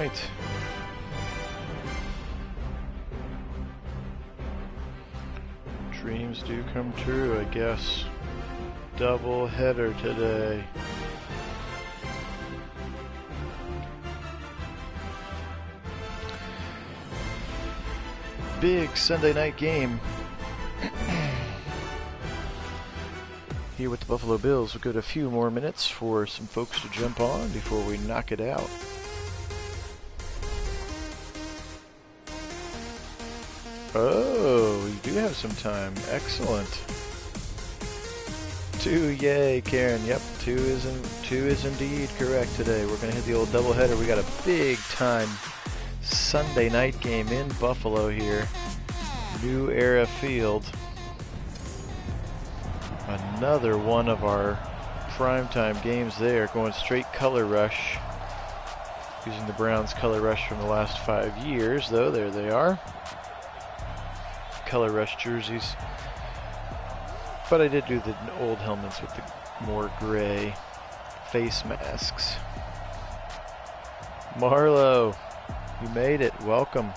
right. Dreams do come true, I guess. Double header today. Big Sunday night game. Here with the Buffalo Bills. We'll go to a few more minutes for some folks to jump on before we knock it out. Oh, you do have some time. Excellent. 2, yay, Karen. Yep, 2 is indeed correct today. We're going to hit the old doubleheader. We got a big time Sunday night game in Buffalo here. New Era Field. Another one of our primetime games there, going straight color rush. Using the Browns color rush from the last 5 years, though. There they are. Color rush jerseys. But I did do the old helmets with the more gray face masks. Marlo, you made it. Welcome.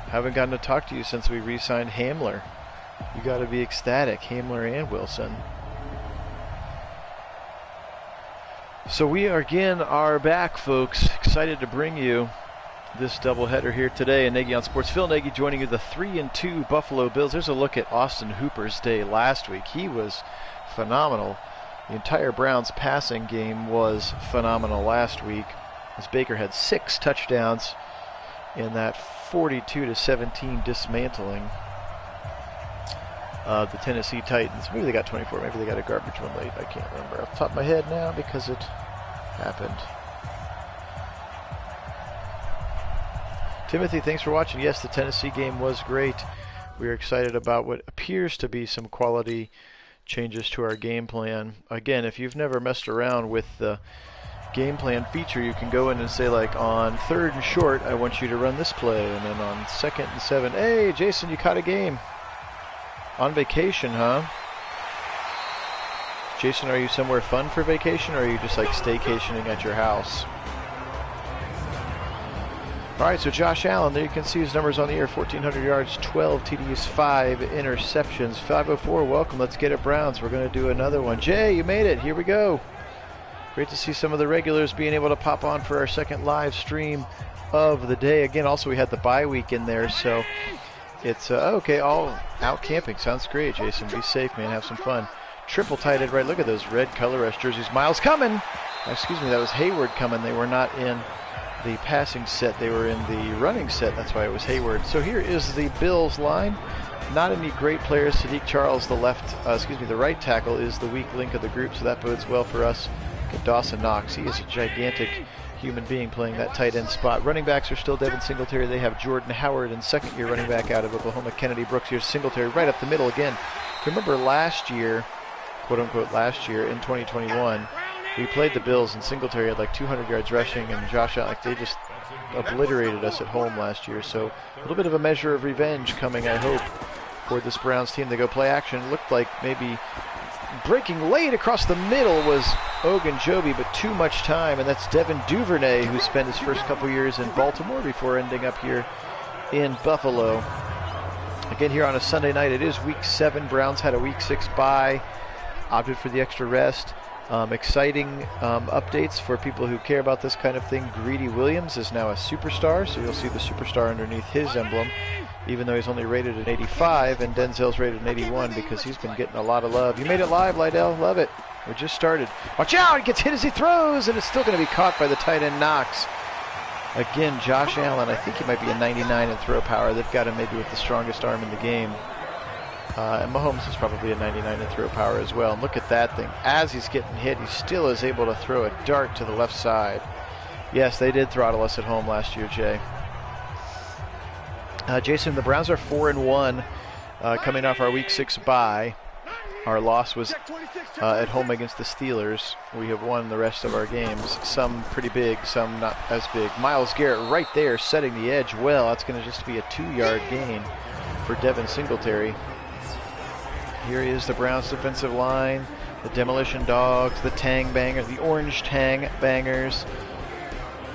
Haven't gotten to talk to you since we re-signed Hamler. You got to be ecstatic, Hamler and Wilson. So we again are back, folks. Excited to bring you this doubleheader here today in Nagy on Sports. Phil Nagy joining you, the 3-2 Buffalo Bills. There's a look at Austin Hooper's day last week. He was phenomenal. The entire Browns passing game was phenomenal last week, as Baker had 6 touchdowns in that 42-17 dismantling the Tennessee Titans. Maybe they got 24, maybe they got a garbage one late. I can't remember off the top of my head now because it happened. Timothy, thanks for watching. Yes, the Tennessee game was great. We are excited about what appears to be some quality changes to our game plan. Again, if you've never messed around with the game plan feature, you can go in and say, like, on 3rd and short, I want you to run this play, and then on 2nd and 7, hey, Jason, you caught a game. On vacation, huh? Jason, are you somewhere fun for vacation, or are you just like staycationing at your house? All right, so Josh Allen, there you can see his numbers on the air: 1,400 yards, 12 TDs, 5 interceptions. 504, welcome. Let's get it, Browns. We're going to do another one. Jay, you made it. Here we go. Great to see some of the regulars being able to pop on for our second live stream of the day. Again, also we had the bye week in there, so it's okay. All out camping. Sounds great, Jason. Be safe, man. Have some fun. Triple tight end, right? Look at those red color rush jerseys. Miles coming. Excuse me, that was Hayward coming. They were not in the passing set. They were in the running set. That's why it was Hayward. So here is the Bills line. Not any great players. Sadiq Charles, the the right tackle, is the weak link of the group, so that bodes well for us. Look at Dawson Knox. He is a gigantic human being playing that tight end spot. Running backs are still Devin Singletary. They have Jordan Howard, and second-year running back out of Oklahoma, Kennedy Brooks. Here's Singletary right up the middle again. If you remember last year, quote-unquote last year, in 2021, we played the Bills, and Singletary had like 200 yards rushing, and Josh Allen, they just obliterated us at home last year. So a little bit of a measure of revenge coming, I hope, for this Browns team. They go play action. It looked like maybe breaking late across the middle was Ogunjobi, but too much time, and that's Devin Duvernay, who spent his first couple years in Baltimore before ending up here in Buffalo. Again, here on a Sunday night, it is Week 7. Browns had a Week 6 bye, opted for the extra rest. Exciting updates for people who care about this kind of thing. Greedy Williams is now a superstar, so you'll see the superstar underneath his emblem, even though he's only rated an 85, and Denzel's rated an 81 because he's been getting a lot of love. You made it live, Lydell. Love it. We just started. Watch out! He gets hit as he throws, and it's still going to be caught by the tight end Knox. Again, Josh Allen, I think he might be a 99 in throw power. They've got him maybe with the strongest arm in the game. And Mahomes is probably a 99 in throw power as well. And look at that thing. As he's getting hit, he still is able to throw a dart to the left side. Yes, they did throttle us at home last year, Jay. Jason, the Browns are 4-1 coming off our Week 6 bye. Our loss was at home against the Steelers. We have won the rest of our games, some pretty big, some not as big. Myles Garrett right there setting the edge well. That's going to just be a 2-yard gain for Devin Singletary. Here is the Browns defensive line, the Demolition Dogs, the Tang Bangers, the Orange Tang Bangers.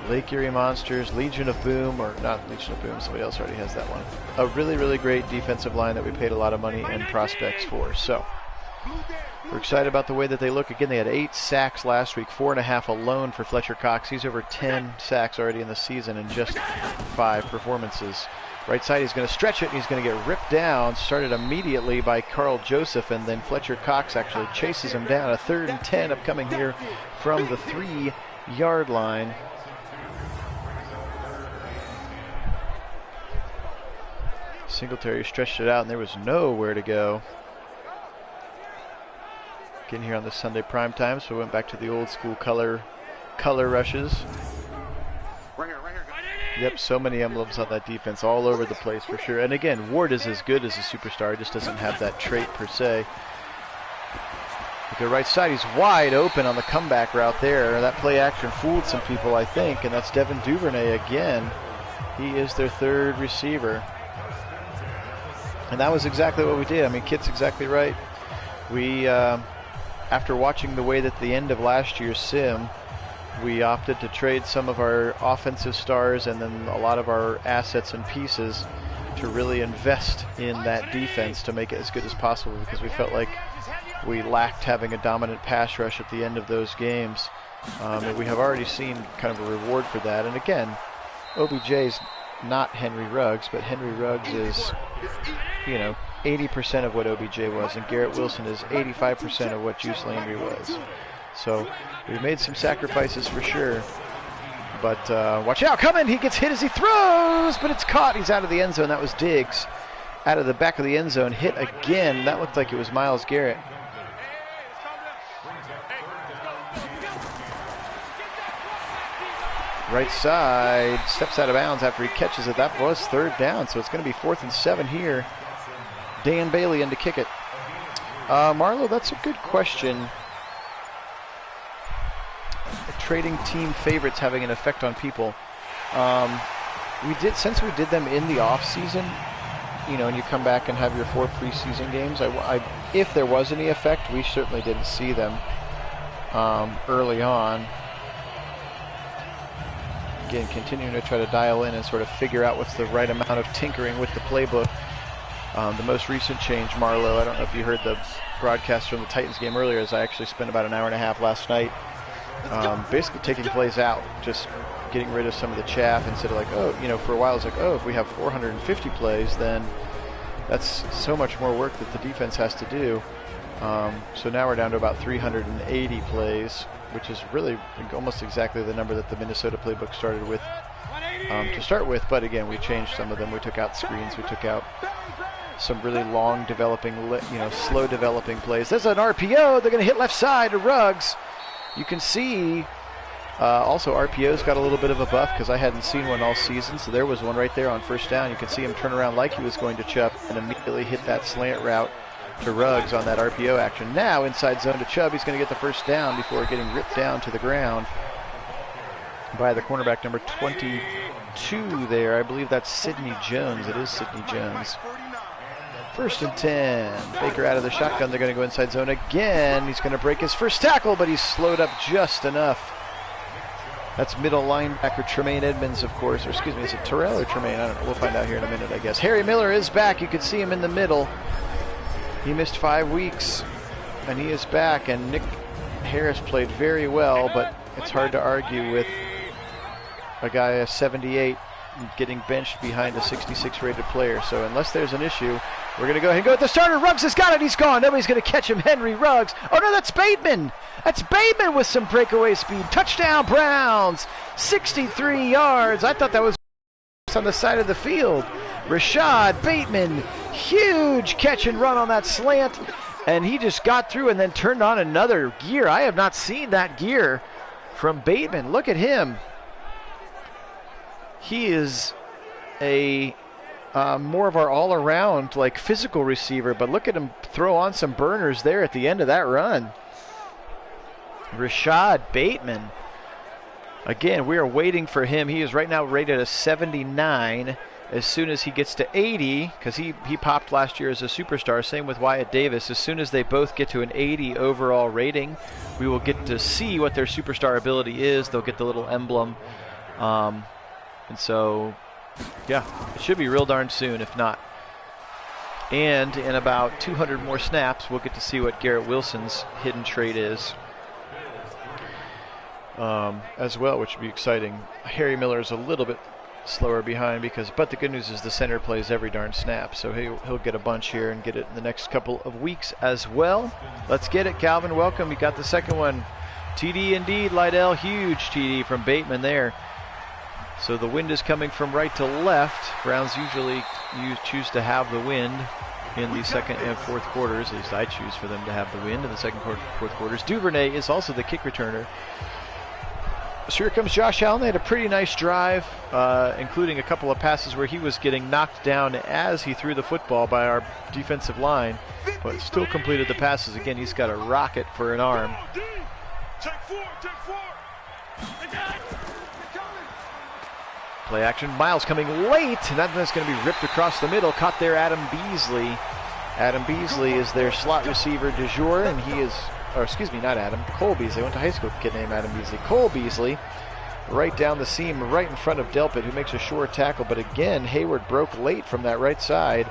Lake Erie Monsters, Legion of Boom, or not Legion of Boom, somebody else already has that one. A really, really great defensive line that we paid a lot of money and prospects for. So we're excited about the way that they look. Again, they had 8 sacks last week, 4.5 alone for Fletcher Cox. He's over 10 sacks already in the season in just 5 performances. Right side, he's going to stretch it, and he's going to get ripped down. Started immediately by Carl Joseph, and then Fletcher Cox actually chases him down. A 3rd and 10 upcoming here from the 3-yard line. Singletary stretched it out, and there was nowhere to go. Getting here on the Sunday prime time, so we went back to the old school color rushes. Yep, so many emblems on that defense, all over the place for sure. And again, Ward is as good as a superstar, just doesn't have that trait per se. Look at right side, he's wide open on the comeback route there. That play action fooled some people, I think, and that's Devin Duvernay again. He is their 3rd receiver. And that was exactly what we did. I mean, Kit's exactly right. We, after watching the way that the end of last year's sim, we opted to trade some of our offensive stars and then a lot of our assets and pieces to really invest in that defense to make it as good as possible, because we felt like we lacked having a dominant pass rush at the end of those games. And we have already seen kind of a reward for that. And again, OBJ's not Henry Ruggs, but Henry Ruggs is, you know, 80% of what OBJ was, and Garrett Wilson is 85% of what Juice Landry was. So we've made some sacrifices for sure. But watch out, coming! He gets hit as he throws, but it's caught. He's out of the end zone. That was Diggs. Out of the back of the end zone, hit again. That looked like it was Myles Garrett. Right side, steps out of bounds after he catches it. That was 3rd down, so it's going to be 4th and 7 here. Dan Bailey in to kick it. Marlo, that's a good question. Trading team favorites having an effect on people. Since we did them in the off season, you know, and you come back and have your 4 preseason games, if there was any effect, we certainly didn't see them early on. Again, continuing to try to dial in and sort of figure out what's the right amount of tinkering with the playbook. The most recent change, Marlo, I don't know if you heard the broadcast from the Titans game earlier, as I actually spent about an hour and a half last night basically taking plays out, just getting rid of some of the chaff, instead of like, oh, you know, for a while it's like, oh, if we have 450 plays, then that's so much more work that the defense has to do. So now we're down to about 380 plays, which is really almost exactly the number that the Minnesota playbook started with to start with. But again, we changed some of them. We took out screens. We took out some really long developing, you know, slow developing plays. There's an RPO. They're going to hit left side to Ruggs. You can see also RPO's got a little bit of a buff, because I hadn't seen one all season. So there was one right there on 1st down. You can see him turn around like he was going to Chubb and immediately hit that slant route to Ruggs on that RPO action. Now inside zone to Chubb. He's going to get the 1st down before getting ripped down to the ground by the cornerback number 22 there. I believe that's Sidney Jones. It is Sidney Jones. 1st and 10. Baker out of the shotgun. They're going to go inside zone again. He's going to break his first tackle, but he's slowed up just enough. That's middle linebacker Tremaine Edmonds, of course. Or excuse me, is it Terrell or Tremaine? I don't know. We'll find out here in a minute, I guess. Harry Miller is back. You can see him in the middle. He missed 5 weeks, and he is back. And Nick Harris played very well, but it's hard to argue with a guy, a 78, getting benched behind a 66 rated player. So unless there's an issue, we're going to go ahead and go with the starter. Ruggs has got it. He's gone. Nobody's going to catch him. Henry Ruggs. Oh, no, that's Bateman. That's Bateman with some breakaway speed. Touchdown, Browns. 63 yards. I thought that was on the side of the field. Rashad Bateman. Huge catch and run on that slant. And he just got through and then turned on another gear. I have not seen that gear from Bateman. Look at him. He is a more of our all-around, like, physical receiver, but look at him throw on some burners there at the end of that run. Rashad Bateman. Again, we are waiting for him. He is right now rated a 79. As soon as he gets to 80, because he popped last year as a superstar, same with Wyatt Davis. As soon as they both get to an 80 overall rating, we will get to see what their superstar ability is. They'll get the little emblem And so, yeah, it should be real darn soon, if not. And in about 200 more snaps, we'll get to see what Garrett Wilson's hidden trait is as well, which would be exciting. Harry Miller is a little bit slower behind but the good news is the center plays every darn snap, so he'll get a bunch here and get it in the next couple of weeks as well. Let's get it, Calvin. Welcome. You got the second one. TD indeed, Lydell. Huge TD from Bateman there. So the wind is coming from right to left. Browns usually choose to have the wind in the second and fourth quarters. At least I choose for them to have the wind in the second quarter, fourth quarters. Duvernay is also the kick returner. So here comes Josh Allen. They had a pretty nice drive, including a couple of passes where he was getting knocked down as he threw the football by our defensive line, but still completed the passes. Again, he's got a rocket for an arm. Play action. Miles coming late, and that's going to be ripped across the middle. Caught there, Adam Beasley. Adam Beasley is their slot receiver du jour, and he is, or excuse me, not Adam, Cole Beasley. I went to high school with a kid named Adam Beasley. Cole Beasley, right down the seam, right in front of Delpit, who makes a short tackle. But again, Hayward broke late from that right side.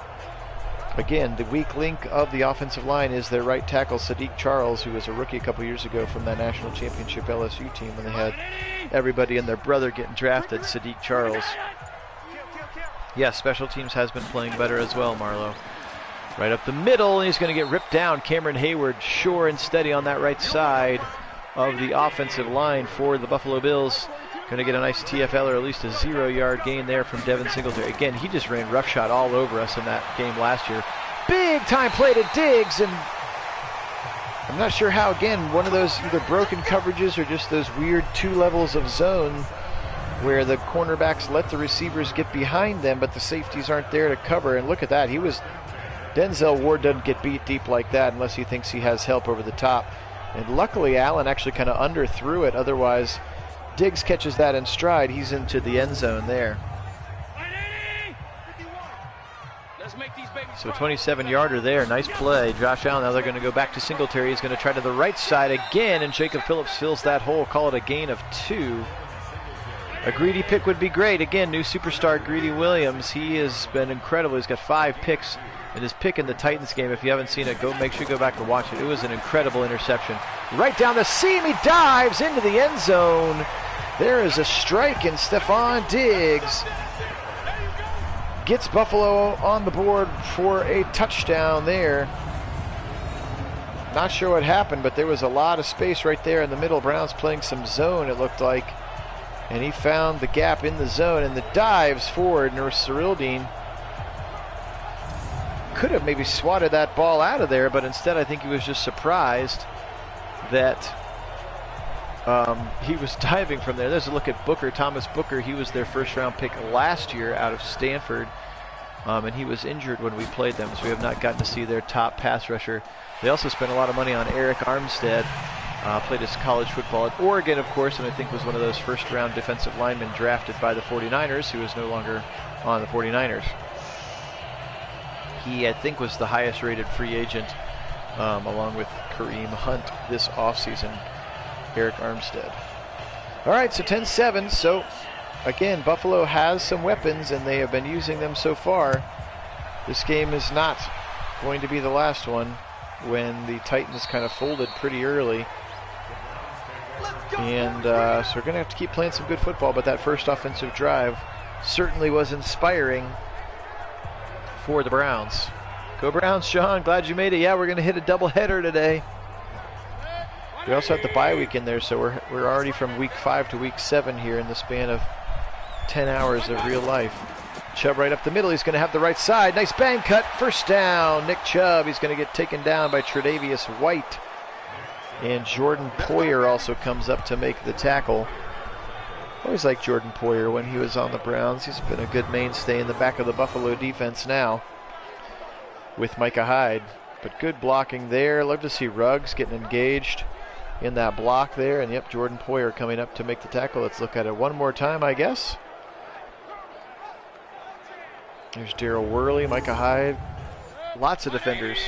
Again, the weak link of the offensive line is their right tackle, Sadiq Charles, who was a rookie a couple years ago from that national championship LSU team when they had everybody and their brother getting drafted, Sadiq Charles. Yes, special teams has been playing better as well, Marlo. Right up the middle, and he's going to get ripped down. Cameron Hayward, sure and steady on that right side of the offensive line for the Buffalo Bills. Going to get a nice TFL, or at least a 0-yard gain there from Devin Singletary. Again, he just ran roughshod all over us in that game last year. Big time play to Diggs, and I'm not sure how, again, one of those either broken coverages or just those weird 2 levels of zone where the cornerbacks let the receivers get behind them, but the safeties aren't there to cover. And look at that. Denzel Ward doesn't get beat deep like that unless he thinks he has help over the top. And luckily, Allen actually kind of underthrew it. Otherwise, Diggs catches that in stride. He's into the end zone there. So 27-yarder there. Nice play. Josh Allen, now they're going to go back to Singletary. He's going to try to the right side again, and Jacob Phillips fills that hole. Call it a gain of 2. A Greedy pick would be great. Again, new superstar Greedy Williams. He has been incredible. He's got 5 picks in his pick in the Titans game. If you haven't seen it, make sure you go back and watch it. It was an incredible interception. Right down the seam, he dives into the end zone. There is a strike, and Stephon Diggs gets Buffalo on the board for a touchdown there. Not sure what happened, but there was a lot of space right there in the middle. Browns playing some zone, it looked like. And he found the gap in the zone, and the dives forward. Nurserildine could have maybe swatted that ball out of there, but instead I think he was just surprised that he was diving from there. There's a look at Booker, Thomas Booker. He was their first-round pick last year out of Stanford, and he was injured when we played them, so we have not gotten to see their top pass rusher. They also spent a lot of money on Eric Armstead. Played his college football at Oregon, of course, and I think was one of those first-round defensive linemen drafted by the 49ers, who is no longer on the 49ers. He, I think, was the highest-rated free agent, along with Kareem Hunt this offseason, Eric Armstead. All right, so 10-7. So, again, Buffalo has some weapons, and they have been using them so far. This game is not going to be the last one when the Titans kind of folded pretty early. And so we're going to have to keep playing some good football, but that first offensive drive certainly was inspiring for the Browns. Go Browns, Sean. Glad you made it. Yeah, we're going to hit a doubleheader today. We also have the bye week in there, so we're already from week 5 to week 7 here in the span of 10 hours of real life. Chubb right up the middle. He's going to have the right side. Nice bang cut. First down. Nick Chubb. He's going to get taken down by Tre'Davious White. And Jordan Poyer also comes up to make the tackle. Always liked Jordan Poyer when he was on the Browns. He's been a good mainstay in the back of the Buffalo defense now with Micah Hyde. But good blocking there. Love to see Ruggs getting engaged in that block there. And yep, Jordan Poyer coming up to make the tackle. Let's look at it one more time, I guess. There's Darryl Worley, Micah Hyde. Lots of defenders.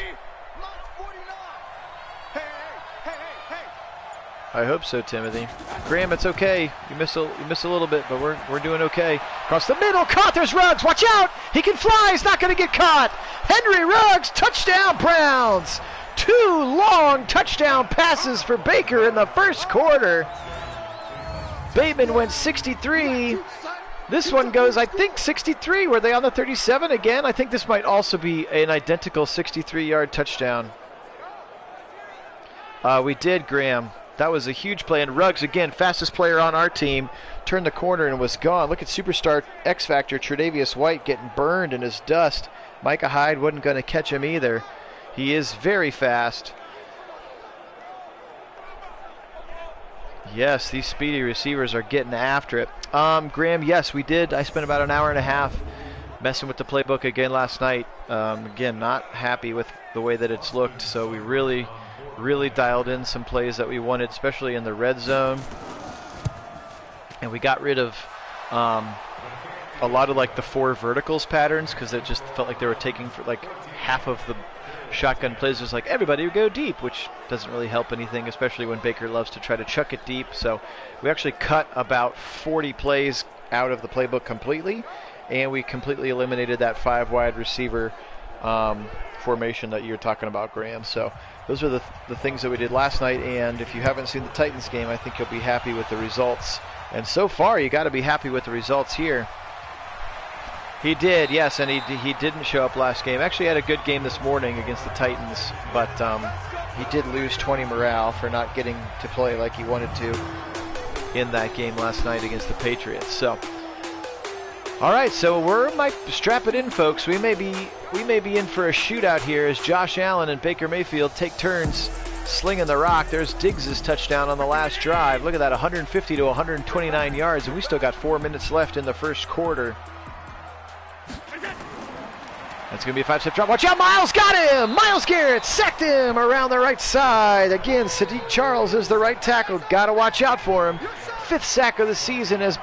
I hope so, Timothy. Graham, it's okay. You miss a little bit, but we're doing okay. Across the middle, caught. There's Ruggs. Watch out! He can fly. He's not going to get caught. Henry Ruggs, touchdown, Browns. 2 long touchdown passes for Baker in the first quarter. Bateman went 63. This one goes, I think, 63. Were they on the 37 again? I think this might also be an identical 63-yard touchdown. We did, Graham. That was a huge play. And Ruggs, again, fastest player on our team, turned the corner and was gone. Look at superstar X Factor Tre'Davious White getting burned in his dust. Micah Hyde wasn't going to catch him either. He is very fast. Yes, these speedy receivers are getting after it. Graham, yes, we did. I spent about an hour and a half messing with the playbook again last night. Again, not happy with the way that it's looked, so we really dialed in some plays that we wanted, especially in the red zone. And we got rid of a lot of like the 4 verticals patterns, because it just felt like they were taking for like half of the shotgun plays. Was like everybody would go deep, which doesn't really help anything, especially when Baker loves to try to chuck it deep. So we actually cut about 40 plays out of the playbook completely, and we completely eliminated that 5 wide receiver formation that you're talking about, Graham. So those are the things that we did last night, and if you haven't seen the Titans game, I think you'll be happy with the results. And so far, you got to be happy with the results here. He did, yes, and he didn't show up last game. Actually had a good game this morning against the Titans, but he did lose 20 morale for not getting to play like he wanted to in that game last night against the Patriots. So, all right, so might strap it in, folks. We may be in for a shootout here as Josh Allen and Baker Mayfield take turns slinging the rock. There's Diggs' touchdown on the last drive. Look at that, 150 to 129 yards, and we still got 4 minutes left in the first quarter. That's going to be a 5-step drop. Watch out, Miles got him! Myles Garrett sacked him around the right side. Again, Sadiq Charles is the right tackle. Got to watch out for him. 5th sack of the season as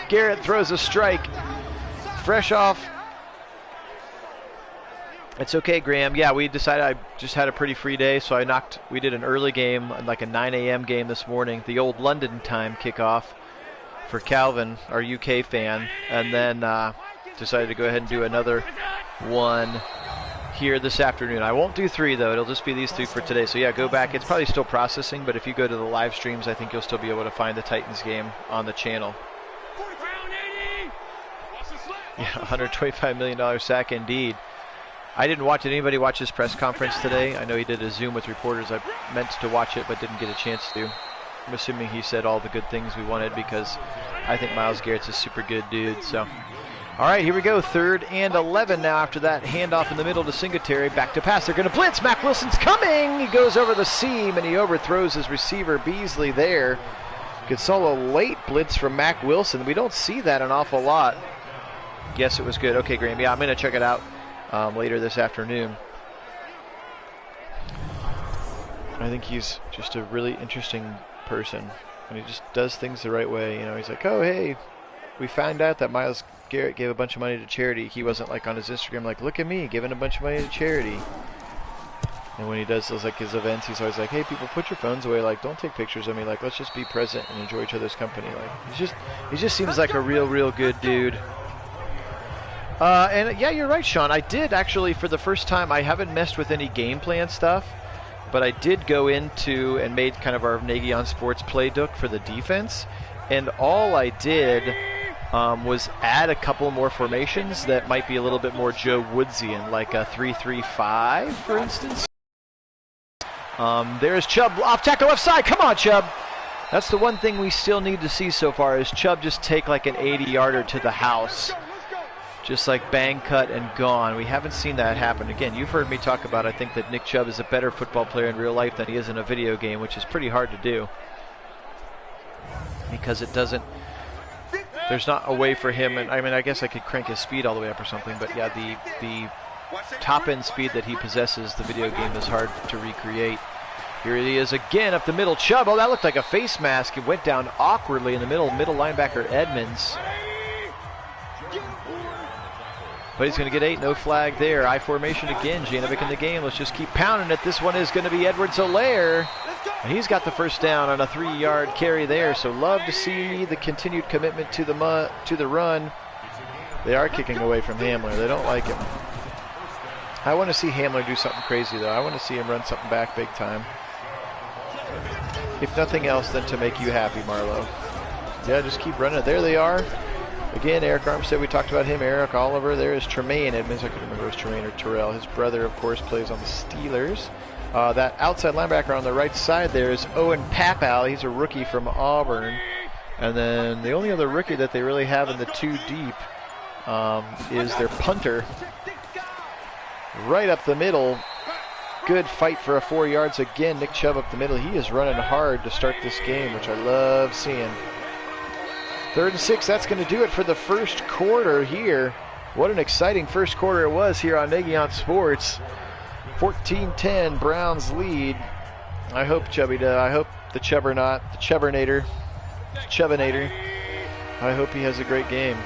Garrett throws a strike. Fresh off. It's okay, Graham. Yeah, we decided I just had a pretty free day, so we did an early game, like a 9 a.m. game this morning, the old London time kickoff for Calvin, our UK fan, and then decided to go ahead and do another one here this afternoon. I won't do 3 though, it'll just be these 3 for today. So yeah, go back. It's probably still processing, but if you go to the live streams, I think you'll still be able to find the Titans game on the channel. Yeah, $125 million sack indeed. I didn't watch it. Anybody watch his press conference today? I know he did a Zoom with reporters. I meant to watch it but didn't get a chance to. I'm assuming he said all the good things we wanted, because I think Myles Garrett's a super good dude. So, all right, here we go. 3rd and 11 now after that handoff in the middle to Singletary. Back to pass. They're going to blitz. Mack Wilson's coming. He goes over the seam, and he overthrows his receiver, Beasley, there. Good solo late blitz from Mack Wilson. We don't see that an awful lot. Yes, it was good. Okay, Graham. Yeah, I'm going to check it out later this afternoon. I think he's just a really interesting person, and he just does things the right way. You know, he's like, oh, hey, we found out that Myles Garrett gave a bunch of money to charity. He wasn't like on his Instagram like, look at me giving a bunch of money to charity. And when he does those like his events, he's always like, hey, people, put your phones away. Like, don't take pictures of me. Like, let's just be present and enjoy each other's company. Like, he just seems like a real good dude. And yeah, you're right, Sean. I did actually, for the first time, I haven't messed with any game plan stuff, but I did go into and made kind of our Nagy on Sports playbook for the defense, and all I did was add a couple more formations that might be a little bit more Joe Woodsian, like a 3-3-5, for instance. There's Chubb off tackle left side. Come on, Chubb. That's the one thing we still need to see so far, is Chubb just take like an 80-yarder to the house. Just like bang, cut, and gone. We haven't seen that happen. Again, you've heard me talk about, I think that Nick Chubb is a better football player in real life than he is in a video game, which is pretty hard to do. Because it doesn't, there's not a way for him, and I mean, I guess I could crank his speed all the way up or something, but yeah, the top-end speed that he possesses, the video game is hard to recreate. Here he is again up the middle. Chubb, oh, that looked like a face mask. It went down awkwardly in the middle linebacker Edmonds. But he's going to get 8, no flag there. I formation again, Janovic in the game. Let's just keep pounding it. This one is going to be Edwards-Helaire. And he's got the first down on a 3-yard carry there, so love to see the continued commitment to the run. They are kicking away from Hamler. They don't like him. I want to see Hamler do something crazy, though. I want to see him run something back big time. If nothing else, than to make you happy, Marlo. Yeah, just keep running it. There they are. Again, Eric Armstead, we talked about him. Eric Oliver. There is Tremaine Edmonds. I couldn't remember if it was Tremaine or Terrell. His brother, of course, plays on the Steelers. That outside linebacker on the right side there is Owen Papal. He's a rookie from Auburn. And then the only other rookie that they really have in the 2 deep is their punter. Right up the middle. Good fight for a 4 yards again. Nick Chubb up the middle. He is running hard to start this game, which I love seeing. 3rd and 6. That's going to do it for the first quarter here. What an exciting first quarter it was here on Nagy Sports. 14-10 Browns lead. I hope Chubby does. I hope the Chubbinator, I hope he has a great game.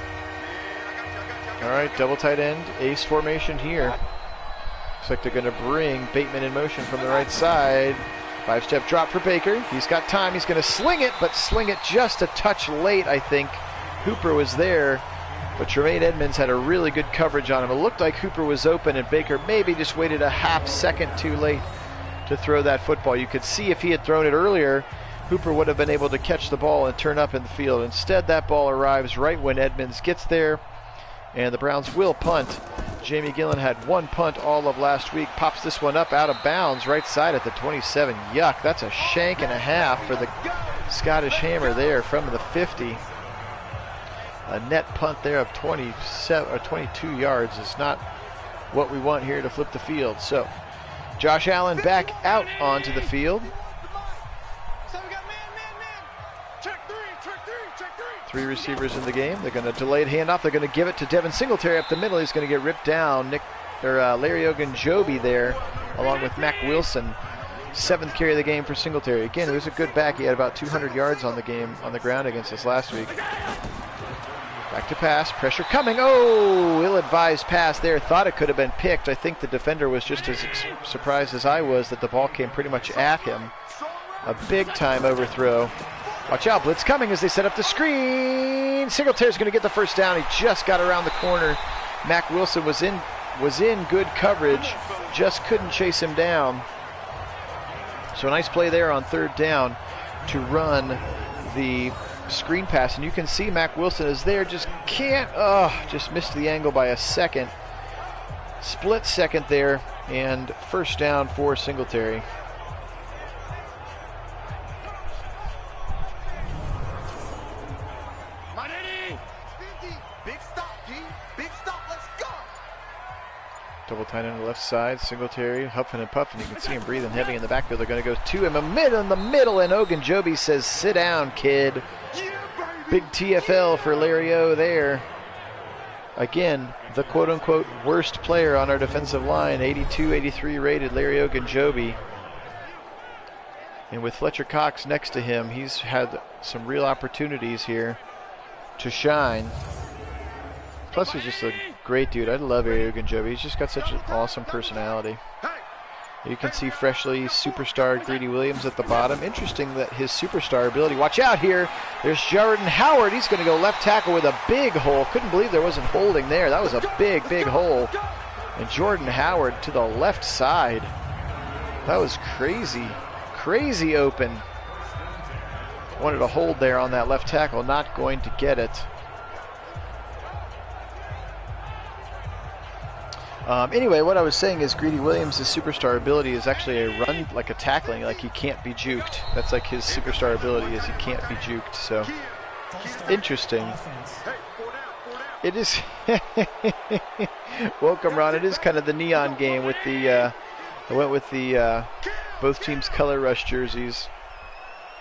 All right, double tight end, ace formation here. Looks like they're going to bring Bateman in motion from the right side. 5-step drop for Baker. He's got time. He's going to sling it, but sling it just a touch late, I think. Hooper was there, but Tremaine Edmonds had a really good coverage on him. It looked like Hooper was open, and Baker maybe just waited a half second too late to throw that football. You could see if he had thrown it earlier, Hooper would have been able to catch the ball and turn up in the field. Instead, that ball arrives right when Edmonds gets there, and the Browns will punt. Jamie Gillen had 1 punt all of last week. Pops this one up out of bounds, right side at the 27. Yuck, that's a shank and a half for the Scottish Hammer there from the 50. A net punt there of 27 or 22 yards is not what we want here to flip the field. So, Josh Allen back out onto the field. 3 receivers in the game. They're going to delay the handoff. They're going to give it to Devin Singletary up the middle. He's going to get ripped down. Larry Ogunjobi there, along with Mac Wilson. 7th carry of the game for Singletary. Again, it was a good back. He had about 200 yards on the game on the ground against us last week. Back to pass. Pressure coming. Oh, ill-advised pass there. Thought it could have been picked. I think the defender was just as surprised as I was that the ball came pretty much at him. A big-time overthrow. Watch out, blitz coming as they set up the screen. Singletary's going to get the first down. He just got around the corner. Mac Wilson was in good coverage, just couldn't chase him down. So a nice play there on 3rd down to run the screen pass. And you can see Mac Wilson is there, just missed the angle by a second. Split second there, and first down for Singletary. Double tight end on the left side. Singletary huffing and puffing. You can see him breathing heavy in the backfield. They're going to go to him in the middle, and Ogunjobi says, "Sit down, kid." Big TFL for Larry O there. Again, the quote-unquote worst player on our defensive line, 82, 83 rated Larry Ogunjobi. And with Fletcher Cox next to him, he's had some real opportunities here to shine. Plus, he's just a great dude. I love Larry Ogunjobi. He's just got such an awesome personality. You can see freshly superstar Greedy Williams at the bottom. Interesting that his superstar ability. Watch out here. There's Jordan Howard. He's going to go left tackle with a big hole. Couldn't believe there wasn't holding there. That was a big, big hole. And Jordan Howard to the left side. That was crazy. Crazy open. Wanted a hold there on that left tackle. Not going to get it. Anyway, what I was saying is Greedy Williams' superstar ability is actually a run, like a tackling, like he can't be juked. That's like his superstar ability is he can't be juked. So, interesting. It is, welcome Ron, it is kind of the neon game with the, I went with the both teams color rush jerseys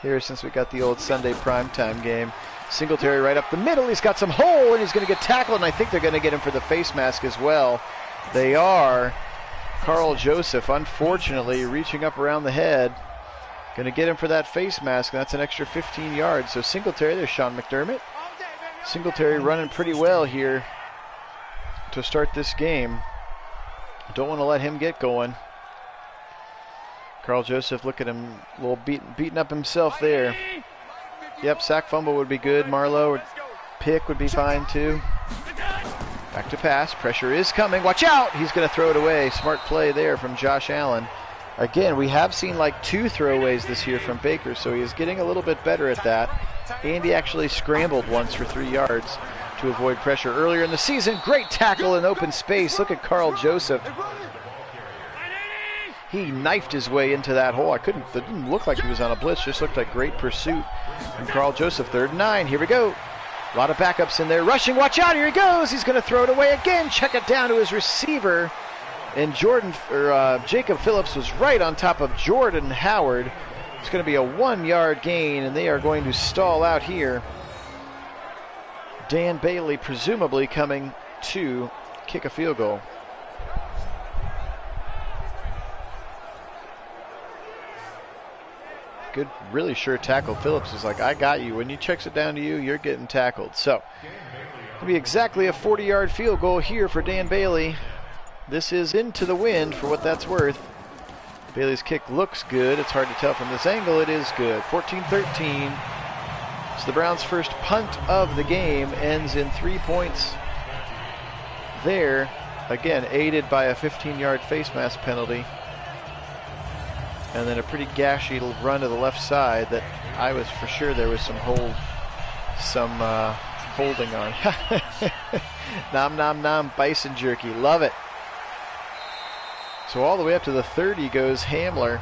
here since we got the old Sunday primetime game. Singletary right up the middle, he's got some hole and he's going to get tackled, and I think they're going to get him for the face mask as well. They are. Carl Joseph, unfortunately, reaching up around the head. Going to get him for that face mask, and that's an extra 15 yards. So Singletary, there's Sean McDermott. Singletary running pretty well here to start this game. Don't want to let him get going. Carl Joseph, look at him, a little beating up himself there. Yep, sack fumble would be good. Marlowe or pick would be fine too. Back to pass. Pressure is coming. Watch out! He's going to throw it away. Smart play there from Josh Allen. Again, we have seen like 2 throwaways this year from Baker, so he is getting a little bit better at that. And he actually scrambled once for 3 yards to avoid pressure earlier in the season. Great tackle in open space. Look at Carl Joseph. He knifed his way into that hole. It didn't look like he was on a blitz, just looked like great pursuit from Carl Joseph. 3rd and 9, here we go. A lot of backups in there. Rushing, watch out, here he goes. He's going to throw it away again. Check it down to his receiver. And Jacob Phillips was right on top of Jordan Howard. It's going to be a 1-yard gain, and they are going to stall out here. Dan Bailey presumably coming to kick a field goal. Good, really sure tackle. Phillips is like, I got you. When he checks it down to you, you're getting tackled. So, it'll be exactly a 40-yard field goal here for Dan Bailey. This is into the wind for what that's worth. Bailey's kick looks good. It's hard to tell from this angle. It is good. 14-13. So the Browns' first punt of the game ends in 3 points there. Again, aided by a 15-yard face mask penalty. And then a pretty gashy run to the left side that I was for sure there was some holding on. Nom nom nom, bison jerky, love it. So all the way up to the 30 goes Hamler.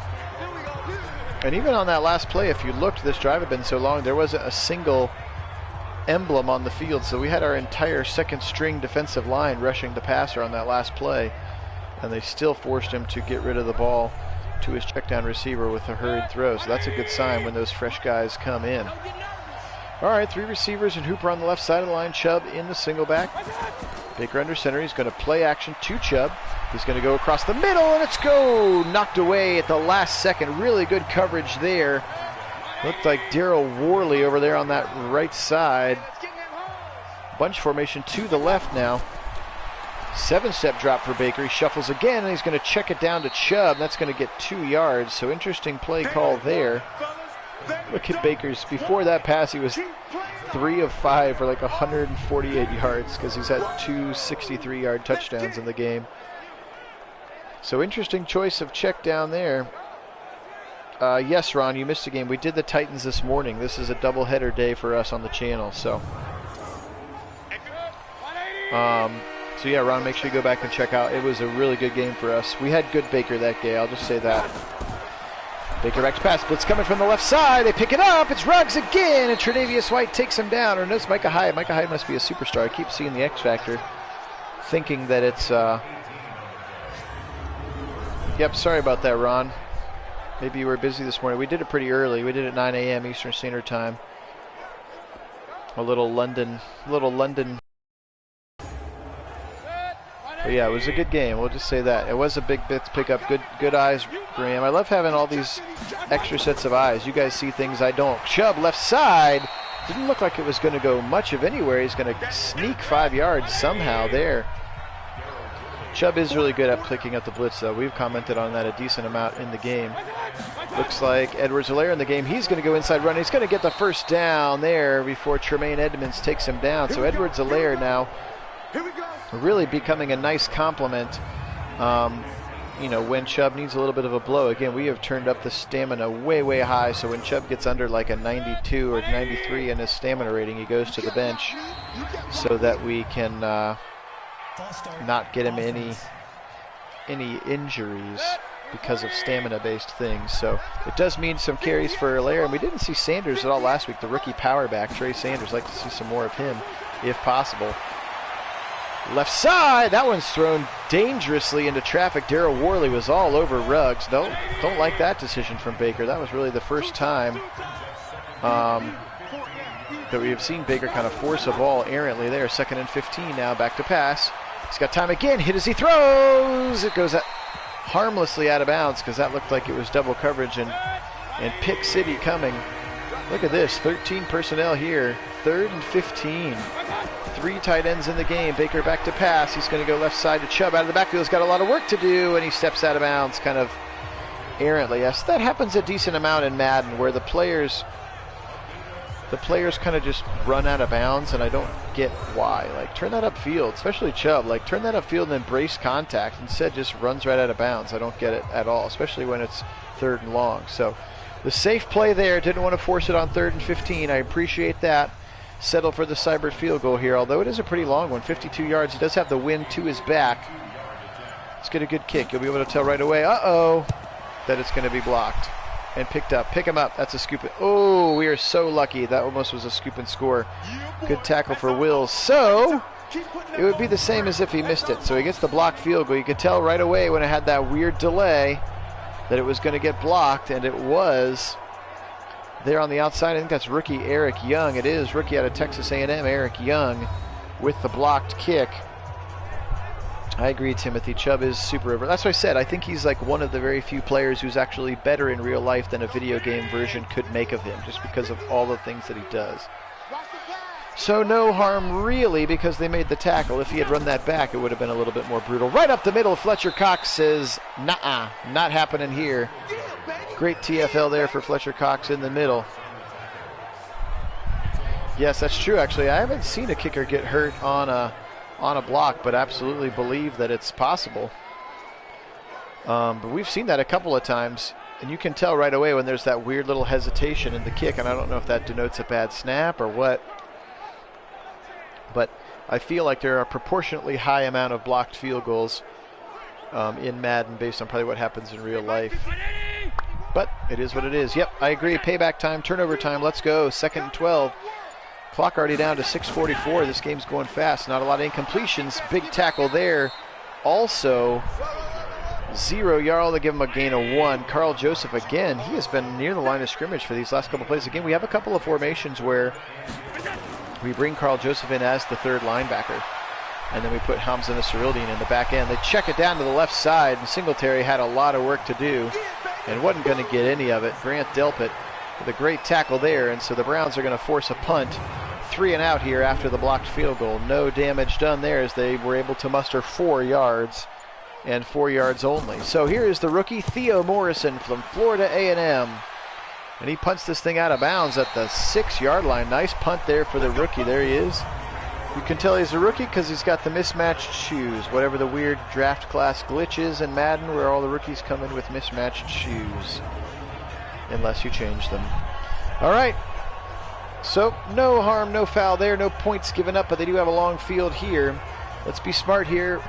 And even on that last play, if you looked, this drive had been so long, there wasn't a single emblem on the field. So we had our entire second string defensive line rushing the passer on that last play. And they still forced him to get rid of the ball to his check down receiver with a hurried throw. So that's a good sign when those fresh guys come in. All right, 3 receivers and Hooper on the left side of the line. Chubb in the single back. Baker under center. He's going to play action to Chubb. He's going to go across the middle, and it's knocked away at the last second. Really good coverage there. Looked like Daryl Worley over there on that right side. Bunch formation to the left now. 7-step drop for Baker. He shuffles again, and he's going to check it down to Chubb. That's going to get 2 yards, so interesting play call there. Look at Baker's. Before that pass, he was 3 of 5 for like 148 yards because he's had 2 63-yard touchdowns in the game. So interesting choice of check down there. Yes, Ron, you missed a game. We did the Titans this morning. This is a doubleheader day for us on the channel. So yeah, Ron, make sure you go back and check out. It was a really good game for us. We had good Baker that day. I'll just say that. Baker back to pass. Blitz coming from the left side. They pick it up. It's Ruggs again, and Tre'Davious White takes him down. Or no, it's Micah Hyde. Micah Hyde must be a superstar. I keep seeing the X Factor, thinking that it's... Yep, sorry about that, Ron. Maybe you were busy this morning. We did it pretty early. We did it at 9 a.m. Eastern Standard Time. A little London. But yeah, it was a good game. We'll just say that. It was a big bits pickup. Good eyes, Graham. I love having all these extra sets of eyes. You guys see things I don't. Chubb, left side. Didn't look like it was going to go much of anywhere. He's going to sneak 5 yards somehow there. Chubb is really good at picking up the blitz, though. We've commented on that a decent amount in the game. Looks like Edwards-Helaire in the game. He's going to go inside run. He's going to get the first down there before Tremaine Edmonds takes him down. So Edwards-Helaire now really becoming a nice compliment. You know, when Chubb needs a little bit of a blow. Again, we have turned up the stamina way, way high. So when Chubb gets under like a 92 or 93 in his stamina rating, he goes to the bench so that we can not get him any injuries because of stamina-based things. So it does mean some carries for Helaire. And we didn't see Sanders at all last week, the rookie power back, Trey Sanders. Like to see some more of him if possible. Left side, that one's thrown dangerously into traffic. Daryl Worley was all over Ruggs. Don't like that decision from Baker. That was really the first time that we have seen Baker kind of force a ball errantly there. 2nd and 15 now, back to pass. He's got time again, hit as he throws. It goes harmlessly out of bounds because that looked like it was double coverage and Pick City coming. Look at this, 13 personnel here, 3rd and 15. 3 tight ends in the game. Baker back to pass. He's going to go left side to Chubb out of the backfield. He's got a lot of work to do, and he steps out of bounds kind of errantly. Yes, that happens a decent amount in Madden, where the players kind of just run out of bounds, and I don't get why. Like, turn that upfield, especially Chubb. Like, turn that upfield and embrace contact. Instead, just runs right out of bounds. I don't get it at all, especially when it's 3rd and long. So, the safe play there. Didn't want to force it on 3rd and 15. I appreciate that. Settle for the Seibert field goal here, although it is a pretty long one, 52 yards. He does have the wind to his back. Let's get a good kick. You'll be able to tell right away, uh-oh, that it's going to be blocked and picked up. Pick him up. That's a scoop. Oh, we are so lucky. That almost was a scoop and score. Good tackle for Wills. So it would be the same as if he missed it. So he gets the blocked field goal. You could tell right away when it had that weird delay that it was going to get blocked, and it was there on the outside. I think that's rookie Eric Young. It is rookie out of Texas A&M, Eric Young, with the blocked kick. I agree, Timothy. Chubb is super over. That's what I said. I think he's like one of the very few players who's actually better in real life than a video game version could make of him, just because of all the things that he does. So no harm really, because they made the tackle. If he had run that back, it would have been a little bit more brutal. Right up the middle, Fletcher Cox says, nah, not happening here. Great TFL there for Fletcher Cox in the middle. Yes, that's true, actually. I haven't seen a kicker get hurt on a block, but absolutely believe that it's possible. But we've seen that a couple of times, and you can tell right away when there's that weird little hesitation in the kick, and I don't know if that denotes a bad snap or what. But I feel like there are a proportionately high amount of blocked field goals in Madden based on probably what happens in real life. But it is what it is. Yep, I agree. Payback time, turnover time. Let's go. 2nd and 12. Clock already down to 6:44. This game's going fast. Not a lot of incompletions. Big tackle there. Also, 0 yard. They give him a gain of 1. Carl Joseph again. He has been near the line of scrimmage for these last couple plays. Again, we have a couple of formations where we bring Carl Joseph in as the 3rd linebacker, and then we put Hamza Nasruddin in the back end. They check it down to the left side, and Singletary had a lot of work to do and wasn't going to get any of it. Grant Delpit with a great tackle there, and so the Browns are going to force a punt. 3 and out here after the blocked field goal. No damage done there as they were able to muster 4 yards and 4 yards only. So here is the rookie Theo Morrison from Florida A&M. And he punts this thing out of bounds at the 6-yard line. Nice punt there for the rookie. There he is. You can tell he's a rookie because he's got the mismatched shoes. Whatever the weird draft class glitch is in Madden where all the rookies come in with mismatched shoes. Unless you change them. All right. So no harm, no foul there. No points given up, but they do have a long field here. Let's be smart here.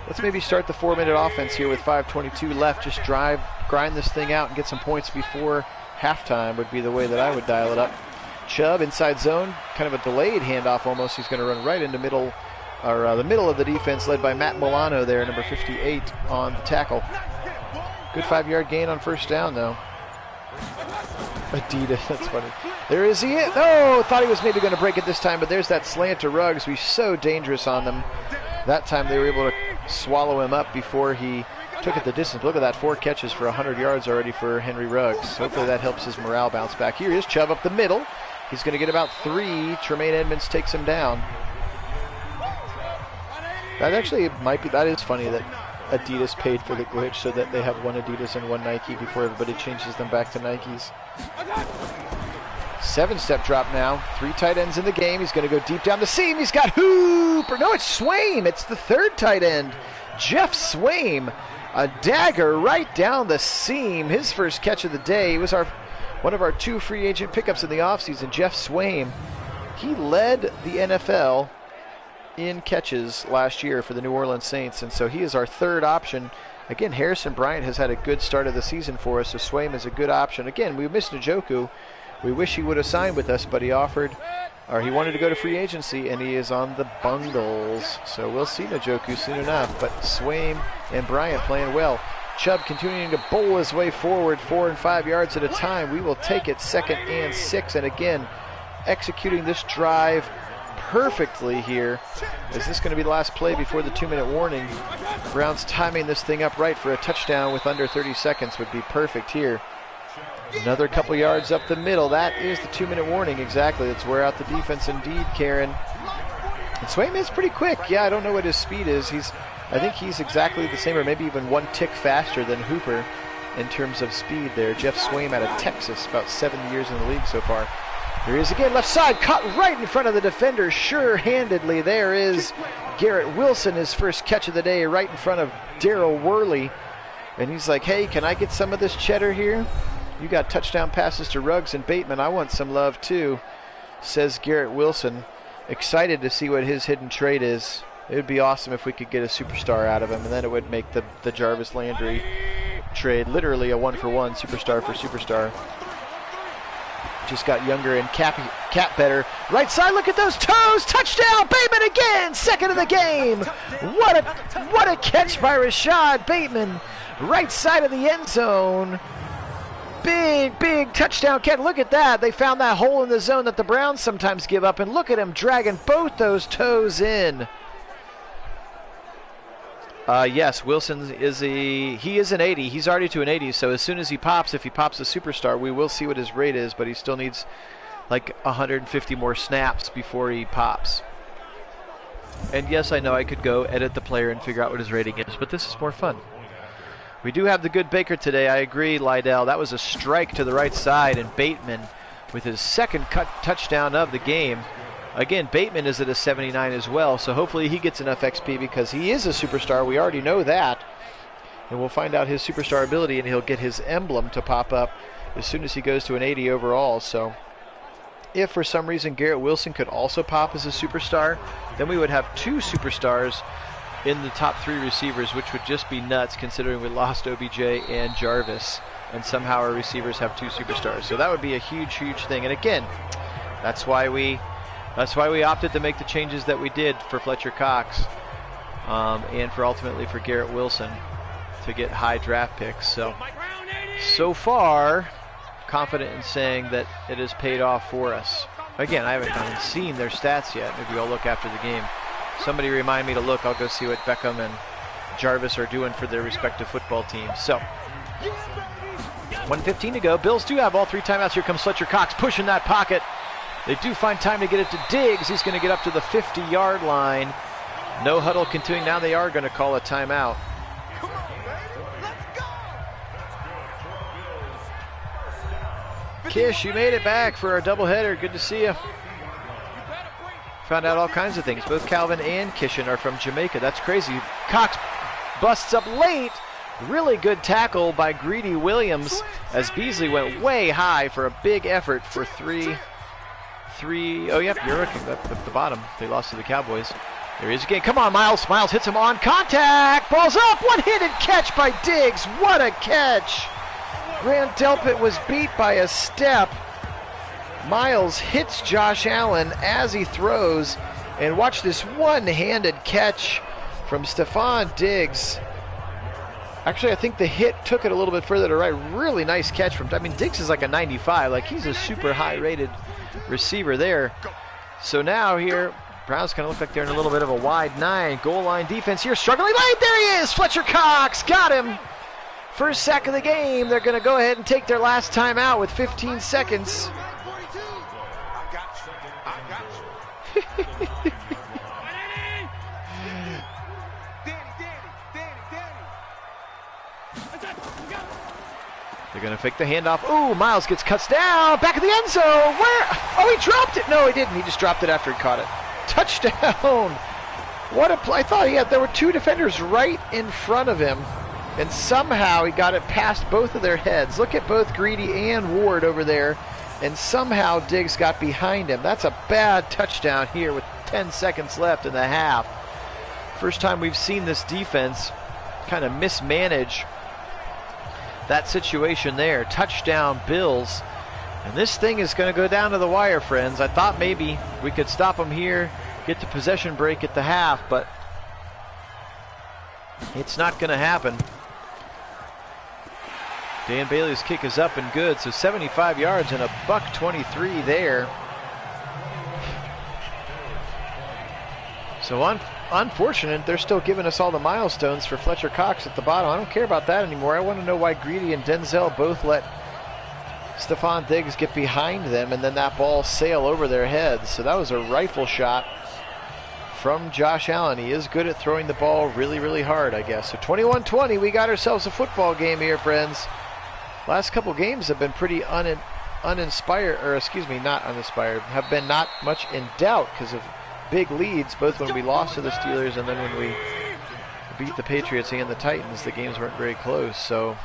Let's maybe start the 4-minute offense here with 5:22 left. Just grind this thing out and get some points before halftime would be the way that I would dial it up. Chubb inside zone, kind of a delayed handoff almost. He's going to run right into the middle of the defense, led by Matt Milano there, number 58 on the tackle. Good 5-yard gain on 1st down though. Adidas, that's funny. There is he. Oh, thought he was maybe going to break it this time, but there's that slant to Ruggs. He's so dangerous on them. That time they were able to swallow him up before he took it the distance. Look at that, 4 catches for 100 yards already for Henry Ruggs. Hopefully that helps his morale bounce back. Here is Chubb up the middle. He's going to get about 3. Tremaine Edmonds takes him down. That actually might be, that is funny that Adidas paid for the glitch so that they have one Adidas and one Nike before everybody changes them back to Nikes. 7-step drop now. 3 tight ends in the game. He's going to go deep down the seam. He's got Hooper. No, it's Swaim. It's the 3rd tight end, Jeff Swaim. A dagger right down the seam. His first catch of the day. He was one of our 2 free agent pickups in the offseason, Jeff Swaim. He led the NFL in catches last year for the New Orleans Saints, and so he is our 3rd option. Again, Harrison Bryant has had a good start of the season for us, so Swaim is a good option. Again, we missed Njoku. We wish he would have signed with us, but he wanted to go to free agency, and he is on the Bungles. So we'll see Njoku soon enough, but Swaim and Bryant playing well. Chubb continuing to bowl his way forward 4 and 5 yards at a time. We will take it 2nd and 6, and again, executing this drive perfectly here. Is this going to be the last play before the 2-minute warning? Browns timing this thing up right for a touchdown with under 30 seconds would be perfect here. Another couple yards up the middle. That is the 2-minute warning exactly. Let's wear out the defense indeed, Karen. And Swaim is pretty quick. Yeah, I don't know what his speed is. I think he's exactly the same or maybe even 1 tick faster than Hooper. in terms of speed there. Jeff Swaim out of Texas, about 7 years in the league so far. Here he is again, left side, caught right in front of the defender, sure-handedly. There is Garrett Wilson, his first catch of the day, right in front of Daryl Worley. And he's like, hey, can I get some of this cheddar here? You got touchdown passes to Ruggs and Bateman. I want some love too, says Garrett Wilson. Excited to see what his hidden trait is. It would be awesome if we could get a superstar out of him, and then it would make the Jarvis Landry trade literally a one-for-one, superstar for superstar. Just got younger and cap better. Right side, look at those toes. Touchdown, Bateman again, second of the game. What a catch by Rashad Bateman. Right side of the end zone. Big touchdown catch. Look at that. They found that hole in the zone that the Browns sometimes give up, and look at him dragging both those toes in. Yes, Wilson is he is an 80. He's already to an 80, so as soon as he pops, if he pops a superstar, we will see what his rate is, but he still needs like 150 more snaps before he pops. And yes, I know I could go edit the player and figure out what his rating is, but this is more fun. We do have the good Baker today. I agree, Lydell. That was a strike to the right side, and Bateman with his second touchdown of the game. Again, Bateman is at a 79 as well, so hopefully he gets enough XP because he is a superstar. We already know that. And we'll find out his superstar ability, and he'll get his emblem to pop up as soon as he goes to an 80 overall. So if for some reason Garrett Wilson could also pop as a superstar, then we would have two superstars in the top three receivers, which would just be nuts considering we lost OBJ and Jarvis, and somehow our receivers have two superstars. So that would be a huge thing. And again, that's why we opted to make the changes that we did for Fletcher Cox, and for ultimately for Garrett Wilson to get high draft picks. So far, confident in saying that it has paid off for us. Again, I haven't seen their stats yet. Maybe I'll look after the game. Somebody remind me to look. I'll go see what Beckham and Jarvis are doing for their respective football teams. So 1:15 to go. Bills do have all three timeouts. Here comes Fletcher Cox pushing that pocket. They do find time to get it to Diggs. He's going to get up to the 50-yard line. No huddle continuing. Now they are going to call a timeout. Kish, you made it back for our doubleheader. Good to see you. Found out all kinds of things. Both Calvin and Kishin are from Jamaica. That's crazy. Cox busts up late. Really good tackle by Greedy Williams as Beasley went way high for a big effort for three. Oh, yep, you're looking at the bottom. They lost to the Cowboys. There he is again. Come on, Miles. Miles hits him on contact. Ball's up. One-handed catch by Diggs. What a catch. Grant Delpit was beat by a step. Miles hits Josh Allen as he throws. And watch this one-handed catch from Stephon Diggs. Actually, I think the hit took it a little bit further to right. Really nice catch from, I mean, Diggs is like a 95. Like, he's a super high-rated receiver there. So now here, Browns kind of look like they're in a little bit of a wide 9. Goal line defense here, struggling late. There he is. Fletcher Cox got him. First sack of the game. They're going to go ahead and take their last time out with 15 seconds. They're going to fake the handoff. Ooh, Miles gets cuts down. Back of the end zone. Where? Oh, he dropped it. No, he didn't. He just dropped it after he caught it. Touchdown. What a play. I thought there were two defenders right in front of him, and somehow he got it past both of their heads. Look at both Greedy and Ward over there, and somehow Diggs got behind him. That's a bad touchdown here with 10 seconds left in the half. First time we've seen this defense kind of mismanage that situation there. Touchdown Bills. And this thing is going to go down to the wire, friends. I thought maybe we could stop them here, get the possession break at the half, but it's not going to happen. Dan Bailey's kick is up and good, so 75 yards and a $123 there. So unfortunate, they're still giving us all the milestones for Fletcher Cox at the bottom. I don't care about that anymore. I want to know why Greedy and Denzel both let Stephon Diggs get behind them and then that ball sail over their heads. So that was a rifle shot from Josh Allen. He is good at throwing the ball really, really hard, I guess. So 21-20, we got ourselves a football game here, friends. Last couple games have been pretty uninspired, or excuse me, not uninspired, have been not much in doubt because of big leads, both when we lost to the Steelers and then when we beat the Patriots and the Titans. The games weren't very close, so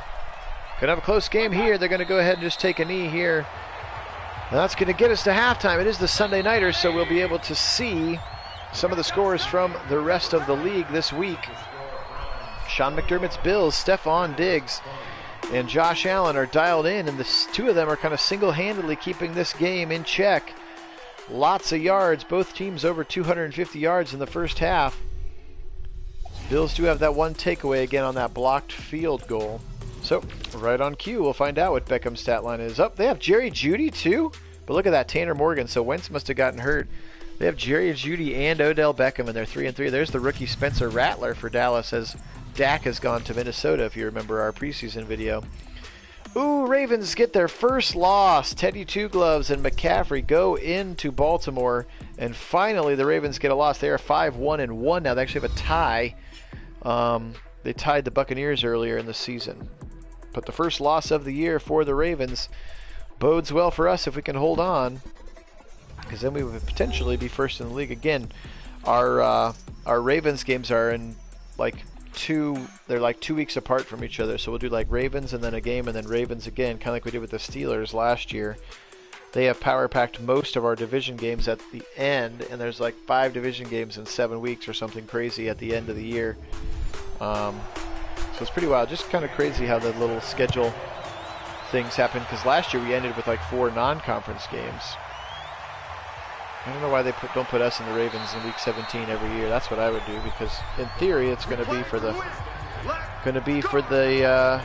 gonna have a close game here. They're gonna go ahead and just take a knee here. And that's gonna get us to halftime. It is the Sunday Nighter, so we'll be able to see some of the scores from the rest of the league this week. Sean McDermott's Bills, Stephon Diggs, and Josh Allen are dialed in, and the two of them are kind of single-handedly keeping this game in check. Lots of yards, both teams over 250 yards in the first half. Bills do have that one takeaway again on that blocked field goal. So, right on cue, we'll find out what Beckham's stat line is. They have Jerry Jeudy too? But look at that, Tanner Morgan, so Wentz must have gotten hurt. They have Jerry Jeudy and Odell Beckham, and they're 3-3. There's the rookie Spencer Rattler for Dallas as Dak has gone to Minnesota, if you remember our preseason video. Ooh, Ravens get their first loss. Teddy Two Gloves and McCaffrey go into Baltimore, and finally the Ravens get a loss. They are 5-1-1 now. They actually have a tie. They tied the Buccaneers earlier in the season. But the first loss of the year for the Ravens bodes well for us if we can hold on, because then we would potentially be first in the league again. Our Ravens games are in they're like 2 weeks apart from each other, so we'll do like Ravens and then a game and then Ravens again, kind of like we did with the Steelers last year. They have power packed most of our division games at the end, and there's like 5 division games in 7 weeks or something crazy at the end of the year. So it's pretty wild. Just kind of crazy how the little schedule things happen, because last year we ended with like 4 non-conference games. I don't know why they don't put us in the Ravens in week 17 every year. That's what I would do, because in theory it's going to be for the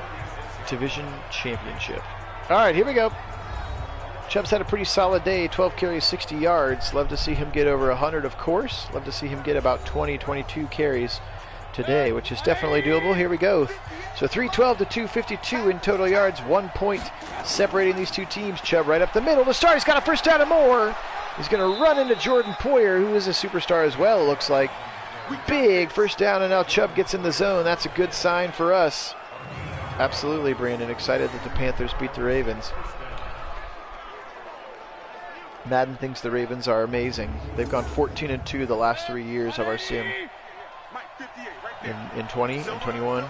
division championship. All right, here we go. Chubb's had a pretty solid day. 12 carries, 60 yards. Love to see him get over 100, of course. Love to see him get about 20, 22 carries today, which is definitely doable. Here we go. So 312 to 252 in total yards. 1 point separating these two teams. Chubb right up the middle to start. He's got a first down and more. He's going to run into Jordan Poyer, who is a superstar as well, it looks like. Big first down, and now Chubb gets in the zone. That's a good sign for us. Absolutely, Brandon. Excited that the Panthers beat the Ravens. Madden thinks the Ravens are amazing. They've gone 14-2 the last 3 years of our sim. In 20 and 21.